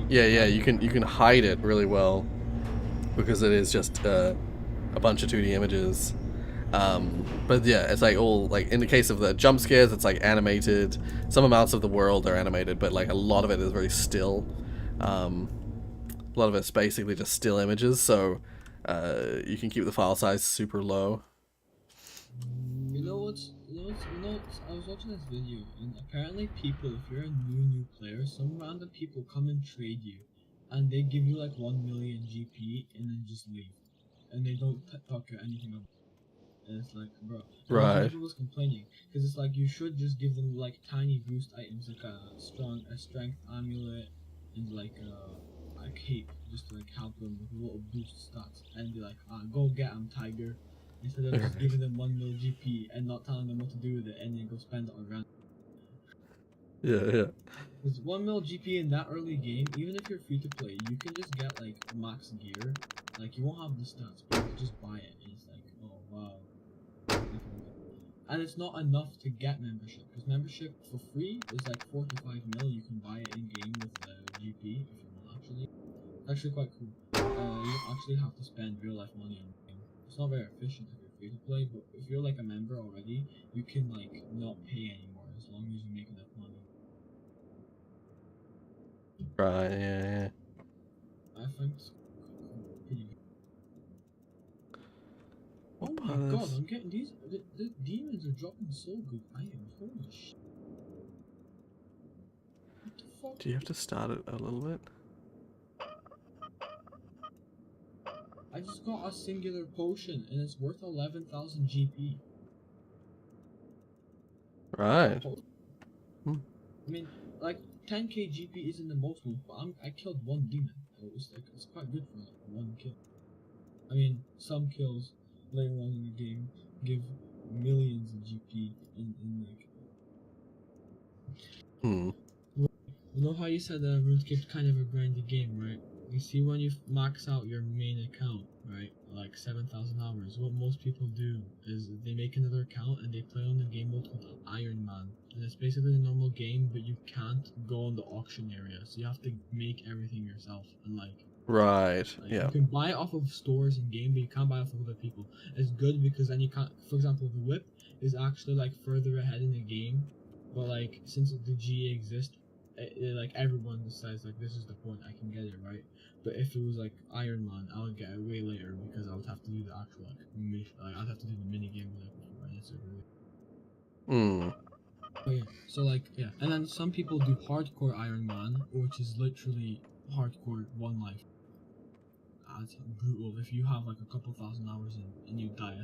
Yeah. You can hide it really well because it is just a bunch of 2D images. But yeah, it's like all like in the case of the jump scares, it's like animated. Some amounts of the world are animated, but like a lot of it is very still. A lot of it's basically just still images, so you can keep the file size super low. You know what's I was watching this video, and apparently people, if you're a new player, some random people come and trade you, and they give you like 1 million GP and then just leave, and they don't talk to anything about it. And it's like, bro, Right. People was complaining because it's like you should just give them like tiny boost items, like a strength amulet and like a cape, just to like help them with little boost stats, and be like, go get them, tiger, instead of just giving them 1 mil GP and not telling them what to do with it, and then go spend it on random. Yeah. With 1 mil GP in that early game, even if you're free to play, you can just get like max gear. Like you won't have the stats, but you can just buy it, and it's like, oh wow. And it's not enough to get membership, because membership for free is like 4 to 5 mil. You can buy it in game with GP if you want. Actually quite cool. You don't actually have to spend real life money on the game. It's not very efficient if you're free to play, but if you're like a member already, you can like not pay anymore as long as you make enough money. Right. Yeah. I think it's pretty good. What Oh my god, I'm getting these. The demons are dropping so good items. Holy shit. What the fuck? Do you have to start it a little bit? I just got a singular potion and it's worth 11,000 GP. Right. I mean, like 10k GP isn't the most, but I killed one demon. It was like, it's quite good for like one kill. I mean, some kills later on in the game give millions of GP in like. You know how you said that RuneScape's kind of a grindy game, right? You see, when you max out your main account, right, like 7,000 hours, what most people do is they make another account and they play on the game mode called Iron Man. And it's basically a normal game, but you can't go on the auction area, so you have to make everything yourself. And like, Right. you can buy it off of stores in game, but you can't buy it off of other people. It's good because then you can't. For example, the whip is actually like further ahead in the game, but like since the GA exists, like everyone decides like this is the point, I can get it, right? But if it was like Iron Man, I would get it way later because I would have to do the actual I'd have to do the mini game with it before, and it's really. Oh yeah, so like yeah, and then some people do hardcore Iron Man, which is literally hardcore one life. that's brutal. If you have like a couple thousand hours in and you die,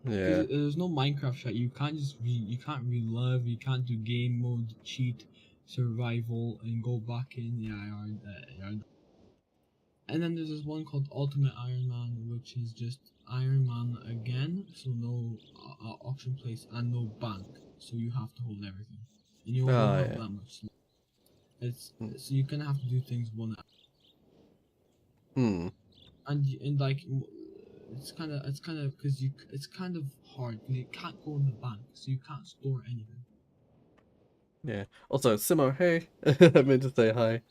Yeah. because there's no Minecraft shit. You can't just you can't relive. You can't do game mode, cheat, survival, and go back in. Yeah. And then there's this one called Ultimate Iron Man, which is just Iron Man again. So no auction place and no bank. So you have to hold everything, and you don't have that much. It's so you kind of have to do things one. Hmm. And like it's kind of because it's kind of hard because you can't go in the bank, so you can't store anything. Yeah. Also, Simo, hey. I meant to say hi.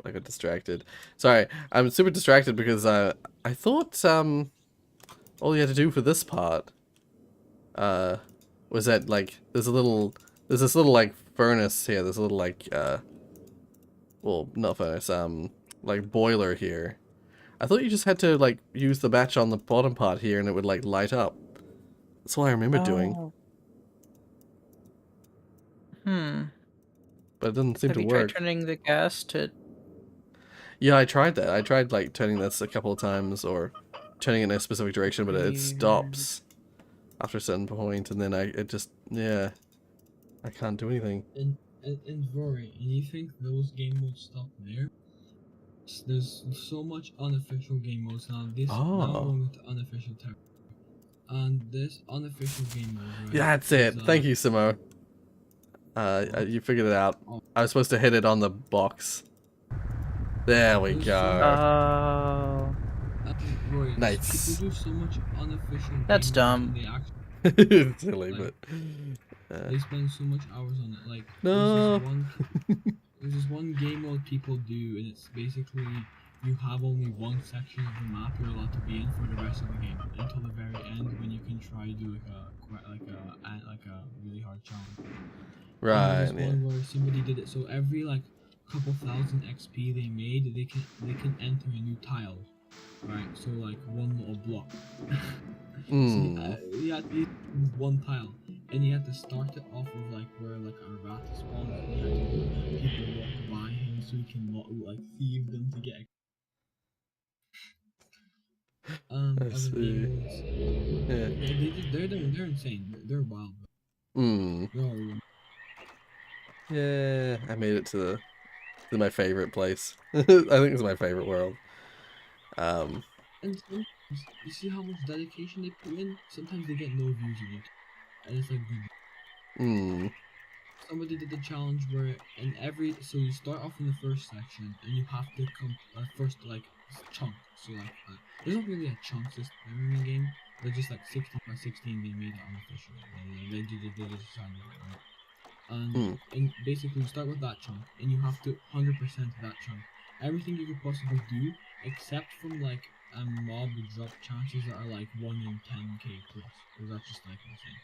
I got distracted. Sorry, I'm super distracted because I thought all you had to do for this part was that like there's this little like furnace here. There's a little like well, not furnace, like boiler here. I thought you just had to like use the match on the bottom part here and it would like light up. That's all I remember doing, Oh. Hmm. but it doesn't seem Have to you tried work. turning the gas to? Yeah, I tried that. I tried like turning this a couple of times or turning it in a specific direction, but it stops after a certain point, and then it just, yeah, I can't do anything. And Rory, and you think those game modes stop there? There's so much unofficial game modes now. Now I'm going with the unofficial territory. And this unofficial game mode, right? Yeah, that's it. Thank you, Simo. You figured it out. I was supposed to hit it on the box. There we There's go. Rory, Nice. people do so much unofficial. That's game dumb. modes and they actually Silly, like, but they spend so much hours on it. Like no. there's this one game mode people do, and it's basically you have only one section of the map you're allowed to be in for the rest of the game until the very end when you can try to do like a really hard challenge. Right. And there's one where somebody did it so every like couple thousand XP they made, they can enter a new tile, right? So like one little block. So you have to use one tile, and you have to start it off of like where like a rat spawns, and you have to hope people walk by him so you can like thieve them to get. I Other see. game modes, they're insane. They're wild. They're all real. Yeah, I made it to my favorite place. I think it's my favorite world. And sometimes, you see how much dedication they put in? Sometimes they get no views on it. And it's like good. Somebody did the challenge where so you start off in the first section and you have to come first like chunk. So like there's not really a chunk system in the game. They're just like 16 by 16. They made it unofficial. They just signed it, right? And basically you start with that chunk and you have to 100% that chunk. Everything you could possibly do except from like a mob drop chances that are like 1 in 10k plus. Because that's just like insane.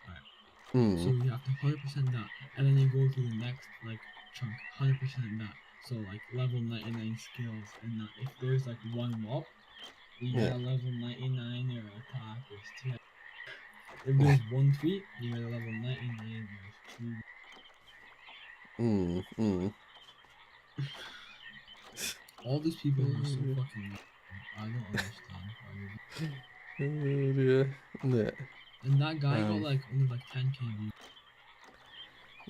Alright. So you have to 100% that, and then you go to the next like chunk, 100% that. So like level 99 skills, and that if there's like one mob, you get a level 99 or attack or strength. If there's one tweet, you get a level 99 or 2. All these people are so fucking. I don't understand. Yeah. And that guy got like only like 10k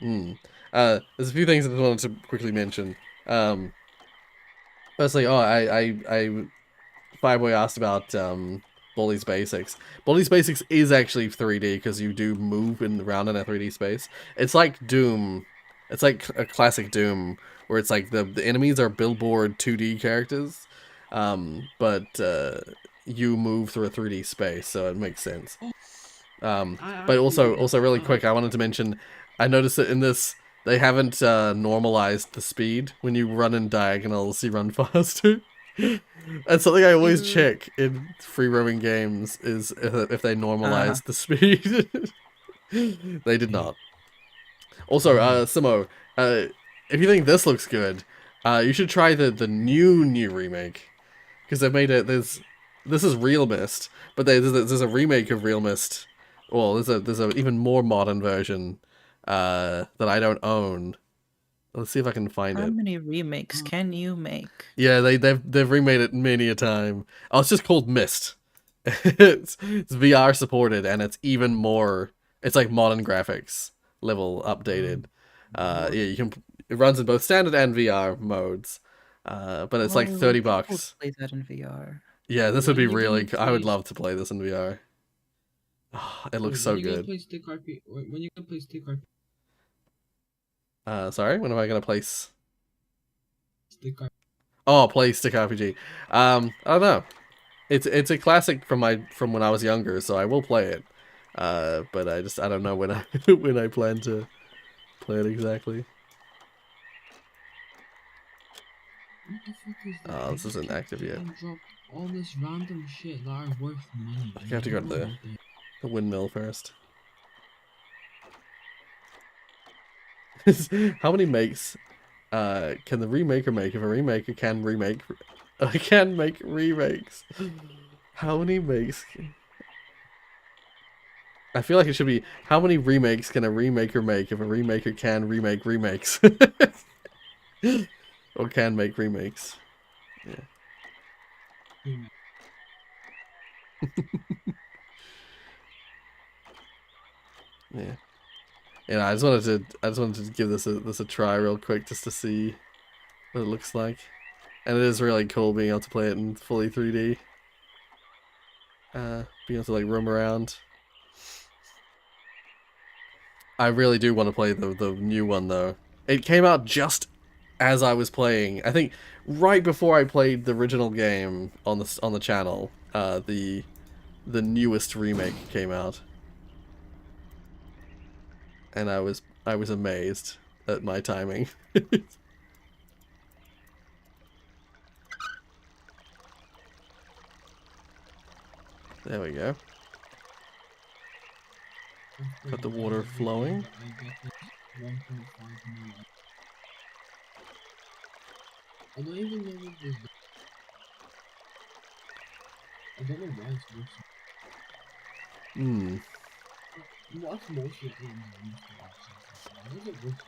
views. There's a few things I just wanted to quickly mention. Firstly, Fireboy asked about Bully's Basics. Bully's Basics is actually 3D because you do move around in a 3D space. It's like Doom. It's like a classic Doom where it's like the enemies are billboard 2D characters, but you move through a 3D space, so it makes sense. But also really quick, I wanted to mention, I noticed that in this, they haven't normalized the speed. When you run in diagonals, you run faster. And something I always check in free roaming games is if they normalize the speed. They did not. Also, Simo, if you think this looks good, you should try the new remake. Because they've made it, this is Real Mist, but there's a remake of Real Mist. Well, there's a even more modern version that I don't own. Let's see if I can find How it. many remakes can you make? Yeah, they've remade it many a time. Oh, it's just called Myst. It's VR supported, and it's even more. It's like modern graphics level updated. Yeah, you can. It runs in both standard and VR modes. But it's like Oh, it would be cool to $30. play that in VR. Yeah, this would When be you gonna really. I would play- love to play this in VR. Oh, it looks Wait, so when you gonna good. play Stick RP? When you gonna play Stick RP? Sorry, when am I gonna place? Stick RP. Oh, play Stick RPG. I don't know. It's a classic from when I was younger, so I will play it. But I don't know when I when I plan to play it exactly. What the fuck is that? Oh, I this just isn't kept active yet. getting dropped all this random shit that are worth money. I have to go to the windmill first. How many makes can the remaker make if a remaker can remake can make remakes? How many makes? I feel like it should be how many remakes can a remaker make if a remaker can remake remakes? Or can make remakes. Yeah. Yeah. Yeah, I just wanted to give this a try real quick just to see what it looks like. And it is really cool being able to play it in fully 3D. Being able to like roam around. I really do want to play the new one though. It came out just as I was playing. I think right before I played the original game on the channel. The newest remake came out. And I was amazed at my timing. There we go. Got the water flowing. I don't even know what this is. I don't know why it's working. Hmm. What's mostly in the use of options? Why does it work?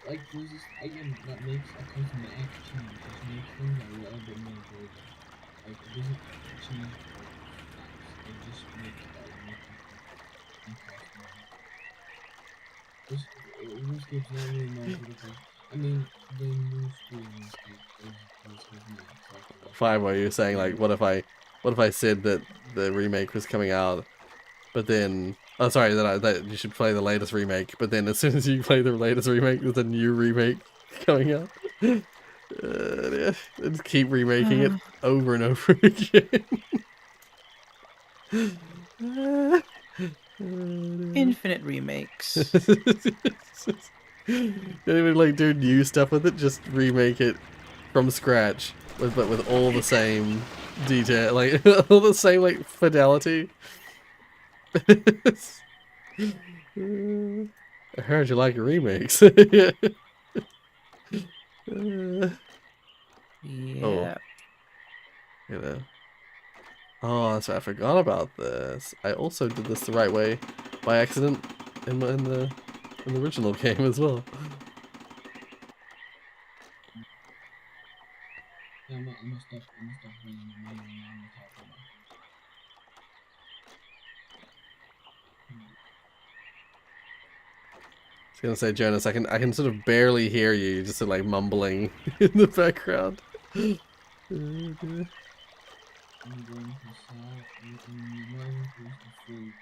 Like there's this item that makes a cosmetic change, which makes things a little bit more enjoyable. Like it doesn't change stats, it just makes it interesting. Just in this case, not really know what it is. I mean, the new school is cosmetic. Fine, what you're saying, like, what if I said that the remake was coming out, but then, oh sorry, that you should play the latest remake, but then as soon as you play the latest remake, there's a new remake coming out. Yeah, and keep remaking it over and over again. Infinite remakes. Don't even like do new stuff with it, just remake it from scratch, but with all the same detail, like all the same like fidelity. I heard you like remakes. Yeah. Oh, you know. Oh, that's right. I forgot about this. I also did this the right way by accident in the original game as well. Yeah, I'm gonna stop running the main one on top of that. I was gonna say, Jonas, I can sort of barely hear you, just sort of like mumbling in the background. I'm going to sell and where is the full inventory?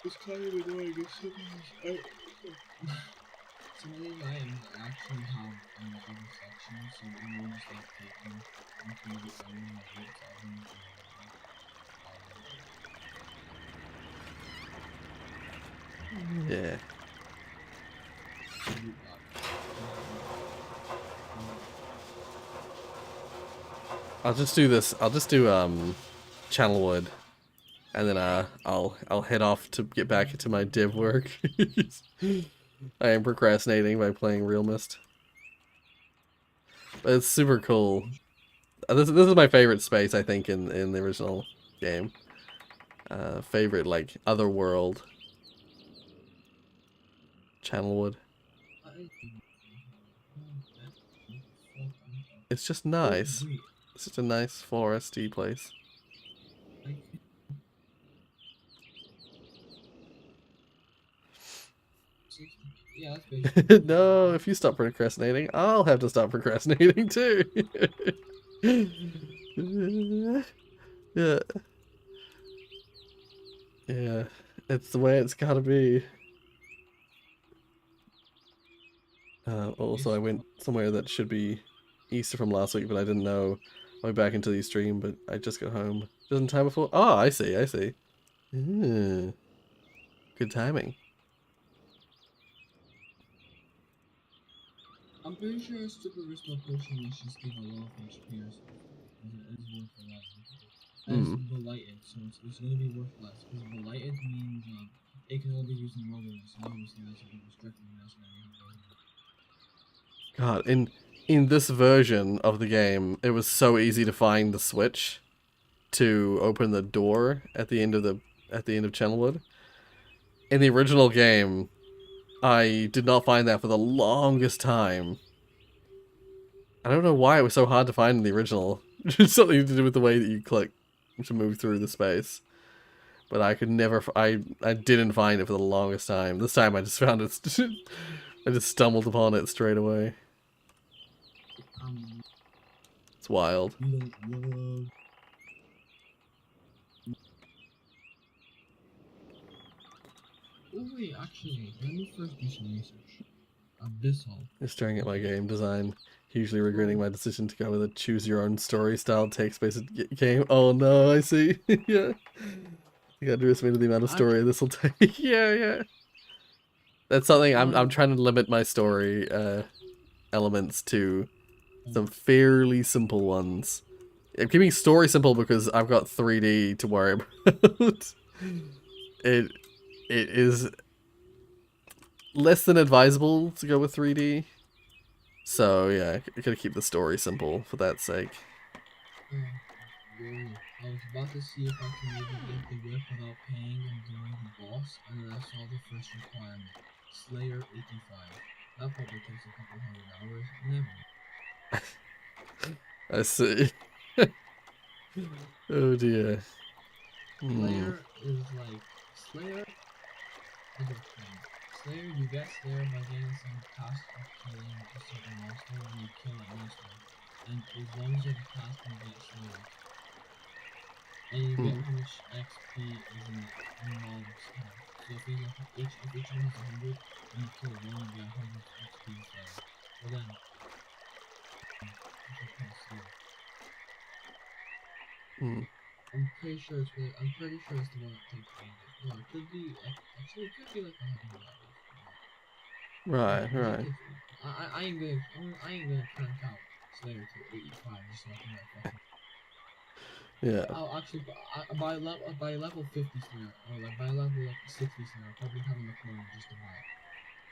It's kind of annoying. Some of these items actually have other sections, so that you just like take them into the item and its item Yeah. I'll just do this. I'll just do channel wood and then I'll head off to get back to my dev work. I am procrastinating by playing Real Mist. But it's super cool. This is my favorite space, I think, in the original game. Favorite, like, otherworld. Channelwood. It's just nice. Wait, It's just a nice foresty place. yeah, that's basically. No, if you stop procrastinating, I'll have to stop procrastinating too. Yeah. Yeah. It's the way it's gotta be. Also, I went somewhere that should be Easter from last week, but I didn't know I went back into the stream, but I just got home. Just in time before. Oh, I see, I see. Good timing. I'm pretty sure a super restore potion is just give a lot of HP or something. It's worth a lot. As Blighted, so it's going to be worth less. Because Blighted means it can only be used in Rorius, and obviously that's a bit restricted. That's not God, in this version of the game, it was so easy to find the switch to open the door at the end of Channelwood. In the original game, I did not find that for the longest time. I don't know why it was so hard to find in the original. It's something to do with the way that you click to move through the space. But I could never. I didn't find it for the longest time. This time I just found it. I just stumbled upon it straight away. It's wild. Oh wait, actually, let me first do some research. Abyssal. Just staring at my game design, hugely regretting my decision to go with a choose-your-own-story style text-based game. Oh no, I see. Yeah. You underestimated the amount of story this will take. Yeah. That's something I'm trying to limit my story elements to some fairly simple ones. I'm keeping story simple because I've got 3D to worry about. It is less than advisable to go with 3D. So yeah, I gotta keep the story simple for that sake. I was about to see if I can maybe get the whip without paying and doing the boss, and then I saw the first requirement. Slayer 85. That probably takes a couple $100. Never. I see. Oh dear. Slayer is like Slayer is a thing. Slayer, you get Slayer by getting some task of killing a certain monster when you kill that monster. And as long as you have a task, you get Slayer. And you get how much XP is in mobs have. So if each one has 100, and you kill one, you get 100 XP instead. Well then, it's kind of slow. I'm pretty sure it's the one that takes ages. No, it could be, actually it could be like $100. Right. I ain't gonna crank out Slayer to 85 just so I can get fucking. Yeah. I'll actually by level 50 Slayer, or like by level like 60 Slayer, I'll probably have enough money just to buy it.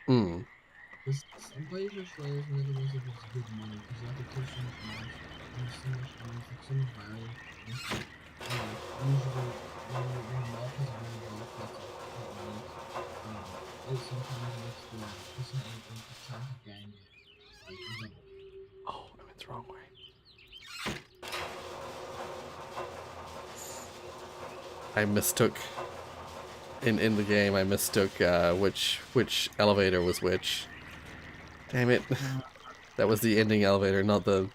I'm pretty sure Slayer is one of the ones that gives good money because you have to kill so much mobs and there's so much variety. Usually when a mob has a really low it sometimes makes the person able to try to gang it like double. Oh, I went the wrong way. I mistook in the game. I mistook which elevator was which. Damn it! That was the ending elevator, not the.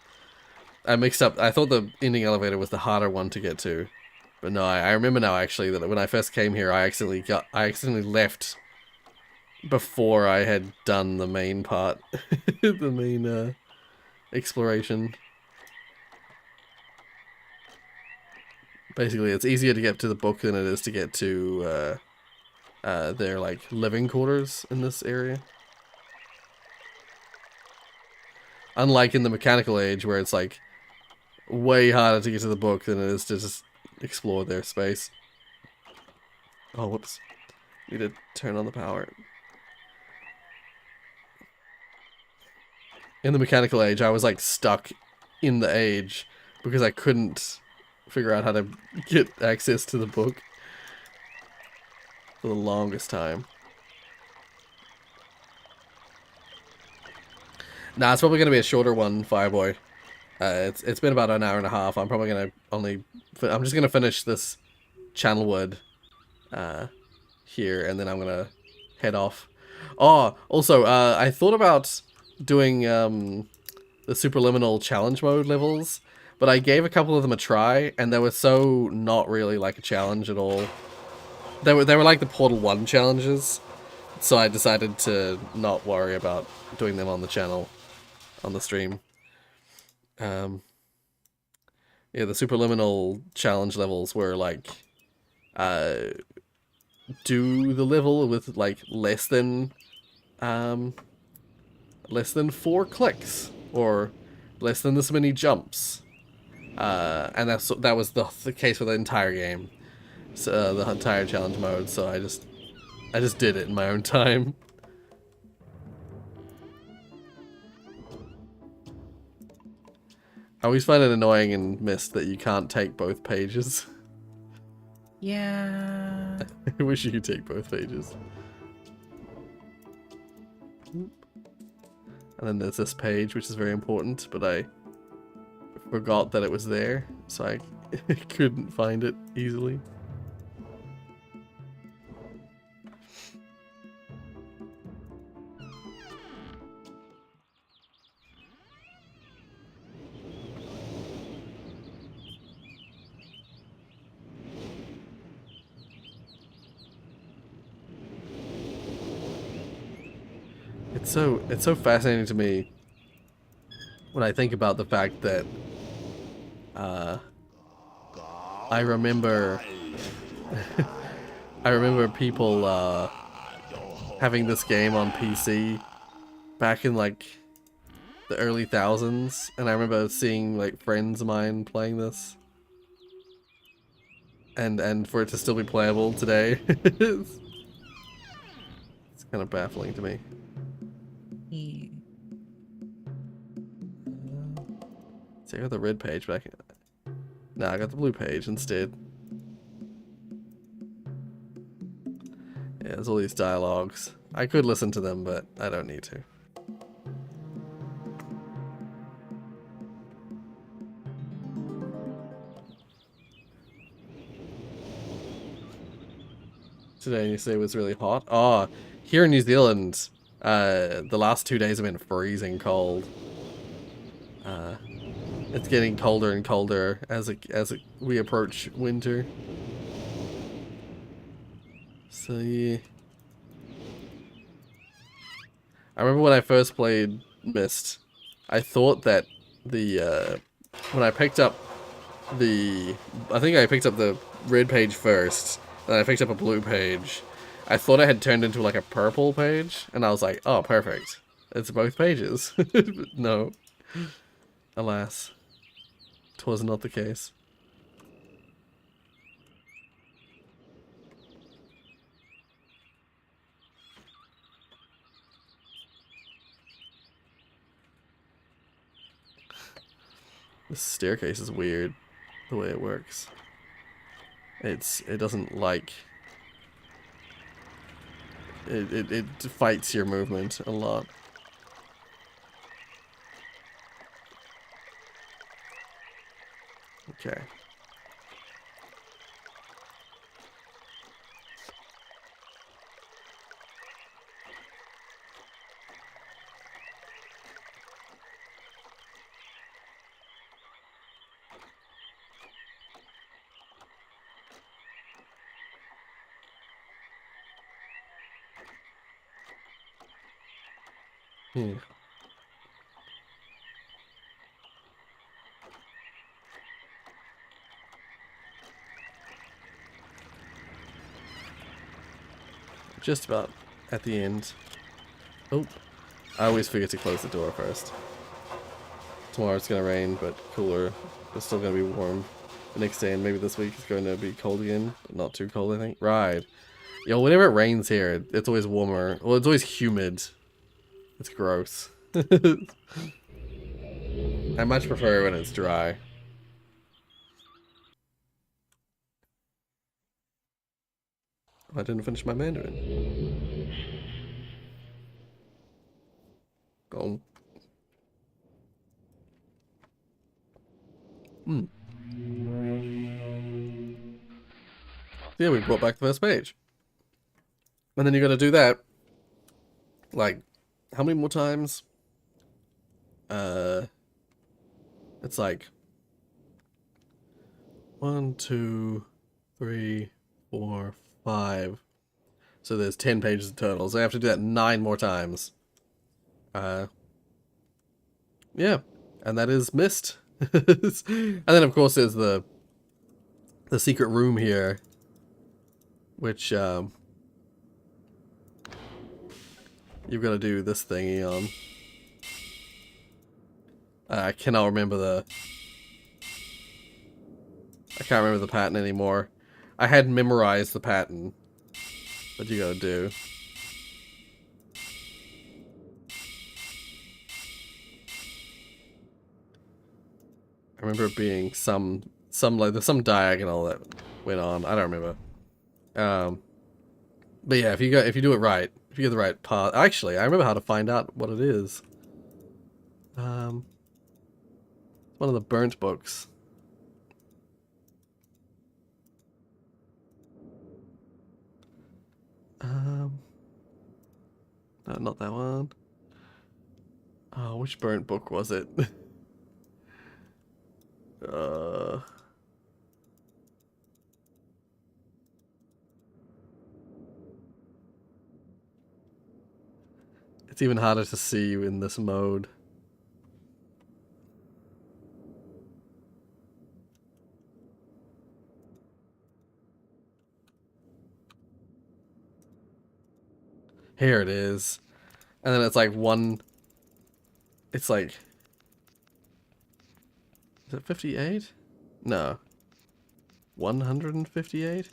I mixed up. I thought the ending elevator was the harder one to get to, but no. I remember now actually that when I first came here, I accidentally left before I had done the main part, the main exploration. Basically, it's easier to get to the book than it is to get to their like living quarters in this area. Unlike in the Mechanical Age, where it's like way harder to get to the book than it is to just explore their space. Oh, whoops. Need to turn on the power. In the mechanical age, I was like stuck in the age because I couldn't figure out how to get access to the book for the longest time. Nah, it's probably gonna be a shorter one, Fireboy. It's been about an hour and a half. I'm probably gonna I'm just gonna finish this channel word here, and then I'm gonna head off. Oh, also, I thought about doing the superliminal challenge mode levels, but I gave a couple of them a try, and they were so not really like a challenge at all. They were like the Portal 1 challenges, so I decided to not worry about doing them on the channel, on the stream. Yeah, the superliminal challenge levels were like, do the level with like less than 4 clicks, or less than this many jumps, and that was the case for the entire game, so the entire challenge mode. So I just did it in my own time. I always find it annoying in Myst that you can't take both pages. Yeah. I wish you could take both pages. And then there's this page, which is very important, but I forgot that it was there, so I couldn't find it easily. It's so fascinating to me when I think about the fact that I remember I remember people having this game on PC back in like the early thousands, and I remember seeing like friends of mine playing this, and for it to still be playable today, it's kind of baffling to me. Yeah. See, I got the red page back. Nah, I got the blue page instead. Yeah, there's all these dialogues. I could listen to them, but I don't need to. Today you say it was really hot. Oh, here in New Zealand, the last 2 days have been freezing cold. It's getting colder and colder as we approach winter. So yeah. I remember when I first played Myst, I thought that the when I picked up I think I picked up the red page first, then I picked up a blue page. I thought it had turned into like a purple page, and I was like, oh, perfect. It's both pages. But no. Alas. 'Twas not the case. This staircase is weird, the way it works. It doesn't like... It fights your movement a lot. Okay. Yeah. Just about at the end. Oh, I always forget to close the door first. Tomorrow it's gonna rain, but cooler. It's still gonna be warm. the next day, and maybe this week is going to be cold again. But not too cold, I think. Right. Yo, whenever it rains here, it's always warmer. Well, it's always humid. It's gross. I much prefer when it's dry. I didn't finish my Mandarin. Go. Yeah, we brought back the first page. And then you gotta do that. Like, how many more times? It's like 1, 2, 3, 4, 5. So there's 10 pages in total. So I have to do that 9 more times. Yeah, and that is missed. And then of course there's the secret room here, which you've got to do this thingy on. I cannot remember the. I can't remember the pattern anymore. I had memorized the pattern, but you gotta do. I remember it being some like there's some diagonal that went on. I don't remember. But yeah, if you do it right, if you get the right path. Actually, I remember how to find out what it is. One of the burnt books. No, not that one. Oh, which burnt book was it? It's even harder to see you in this mode. Here it is. And then it's like one... It's like... Is it 58? No. 158?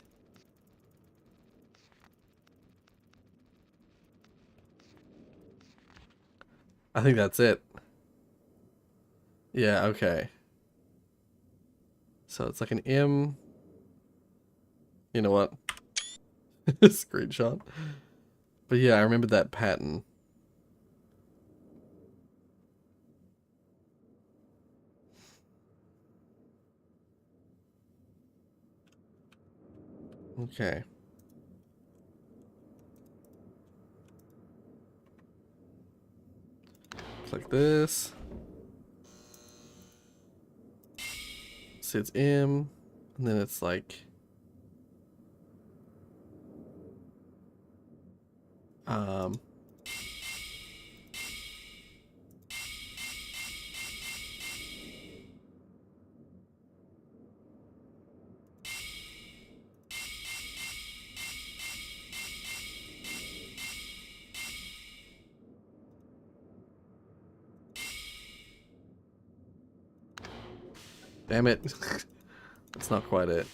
I think that's it. Yeah, okay. So it's like an M. You know what? Screenshot. But yeah, I remember that pattern. Okay. Click this. See, it's M, and then it's like damn it. That's not quite it.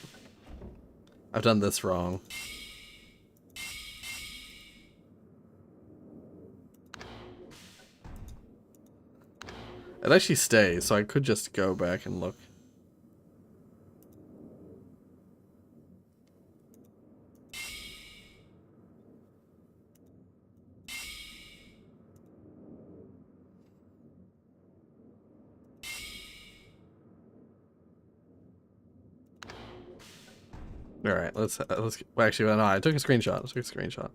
I've done this wrong. It actually stays, so I could just go back and look. All right, let's well, actually, no, I took a screenshot. I took a screenshot.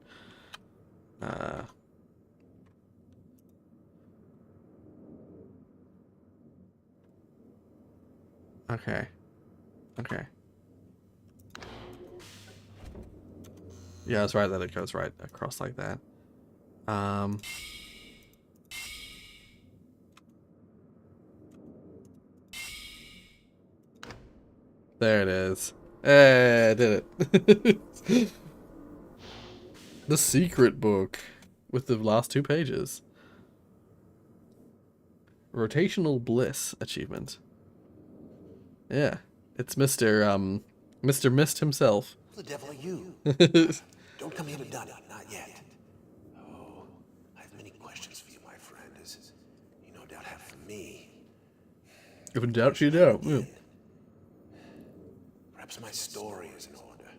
Okay. Okay. Yeah, it's right that it goes right across like that. There it is. I did it. The secret book with the last 2 pages. Rotational bliss achievement. Yeah. It's Mr. Mist himself. Who the devil are you? Don't come here to done it, not yet. Oh, I have many questions for you, my friend, as you no doubt have for me. If in doubt, you don't. Yeah. Perhaps my story is in order.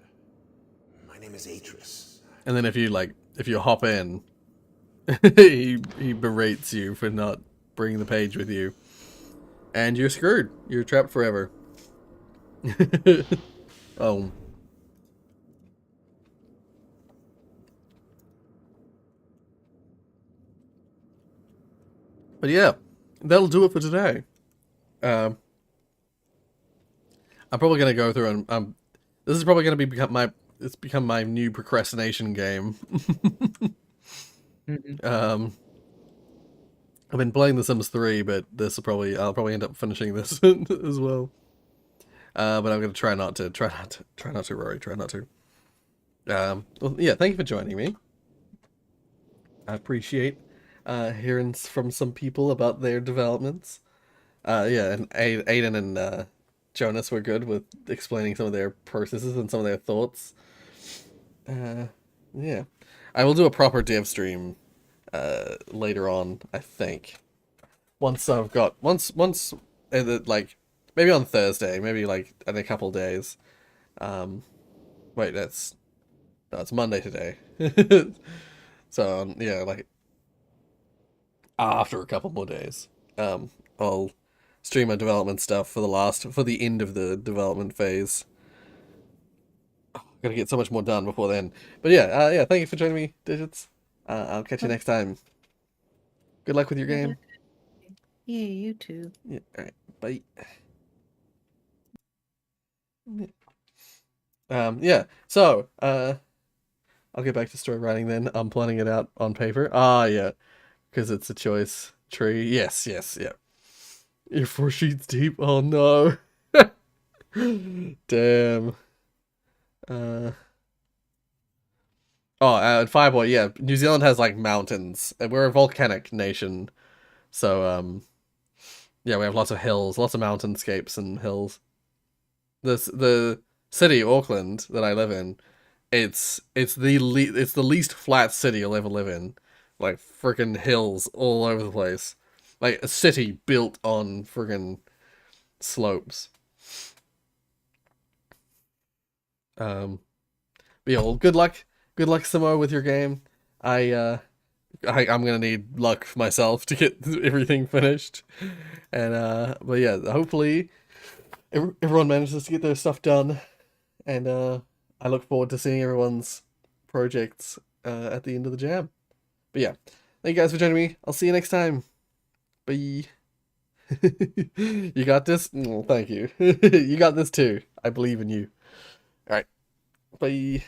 My name is Atris. And then if you hop in, he berates you for not bringing the page with you, and you're screwed. You're trapped forever. Oh. But yeah, that'll do it for today. I'm probably gonna go through and this is probably gonna become my new procrastination game. Mhm. I've been playing The Sims 3, but I'll probably end up finishing this as well. But I'm gonna try not to, Rory, try not to. Well, yeah, thank you for joining me. I appreciate hearing from some people about their developments. Yeah, and Aiden and Jonas were good with explaining some of their processes and some of their thoughts. Yeah, I will do a proper dev stream later on, I think. Once like maybe on Thursday, maybe like in a couple days. Wait, it's Monday today. So yeah, like after a couple more days, I'll stream my development stuff for the end of the development phase. Gotta get so much more done before then. But yeah, yeah, thank you for joining me, Digits. I'll catch you next time. Good luck with your game. Yeah, you too. Yeah, alright, bye. Yeah, so, I'll get back to story writing then. I'm planning it out on paper. Ah, yeah, because it's a choice tree. Yes, yeah. You're 4 sheets deep? Oh no. Damn. And Fireboy, yeah, New Zealand has like mountains. And we're a volcanic nation. So, yeah, we have lots of hills, lots of mountainscapes and hills. The city, Auckland, that I live in, it's the least flat city you'll ever live in. Like freaking hills all over the place. Like a city built on freaking slopes. But yeah, well, good luck, Samo, with your game. I'm gonna need luck myself to get everything finished, and but yeah, hopefully everyone manages to get their stuff done, and I look forward to seeing everyone's projects at the end of the jam. But yeah, thank you guys for joining me. I'll see you next time. Bye. You got this? Thank you. You got this too. I believe in you. All right. Bye.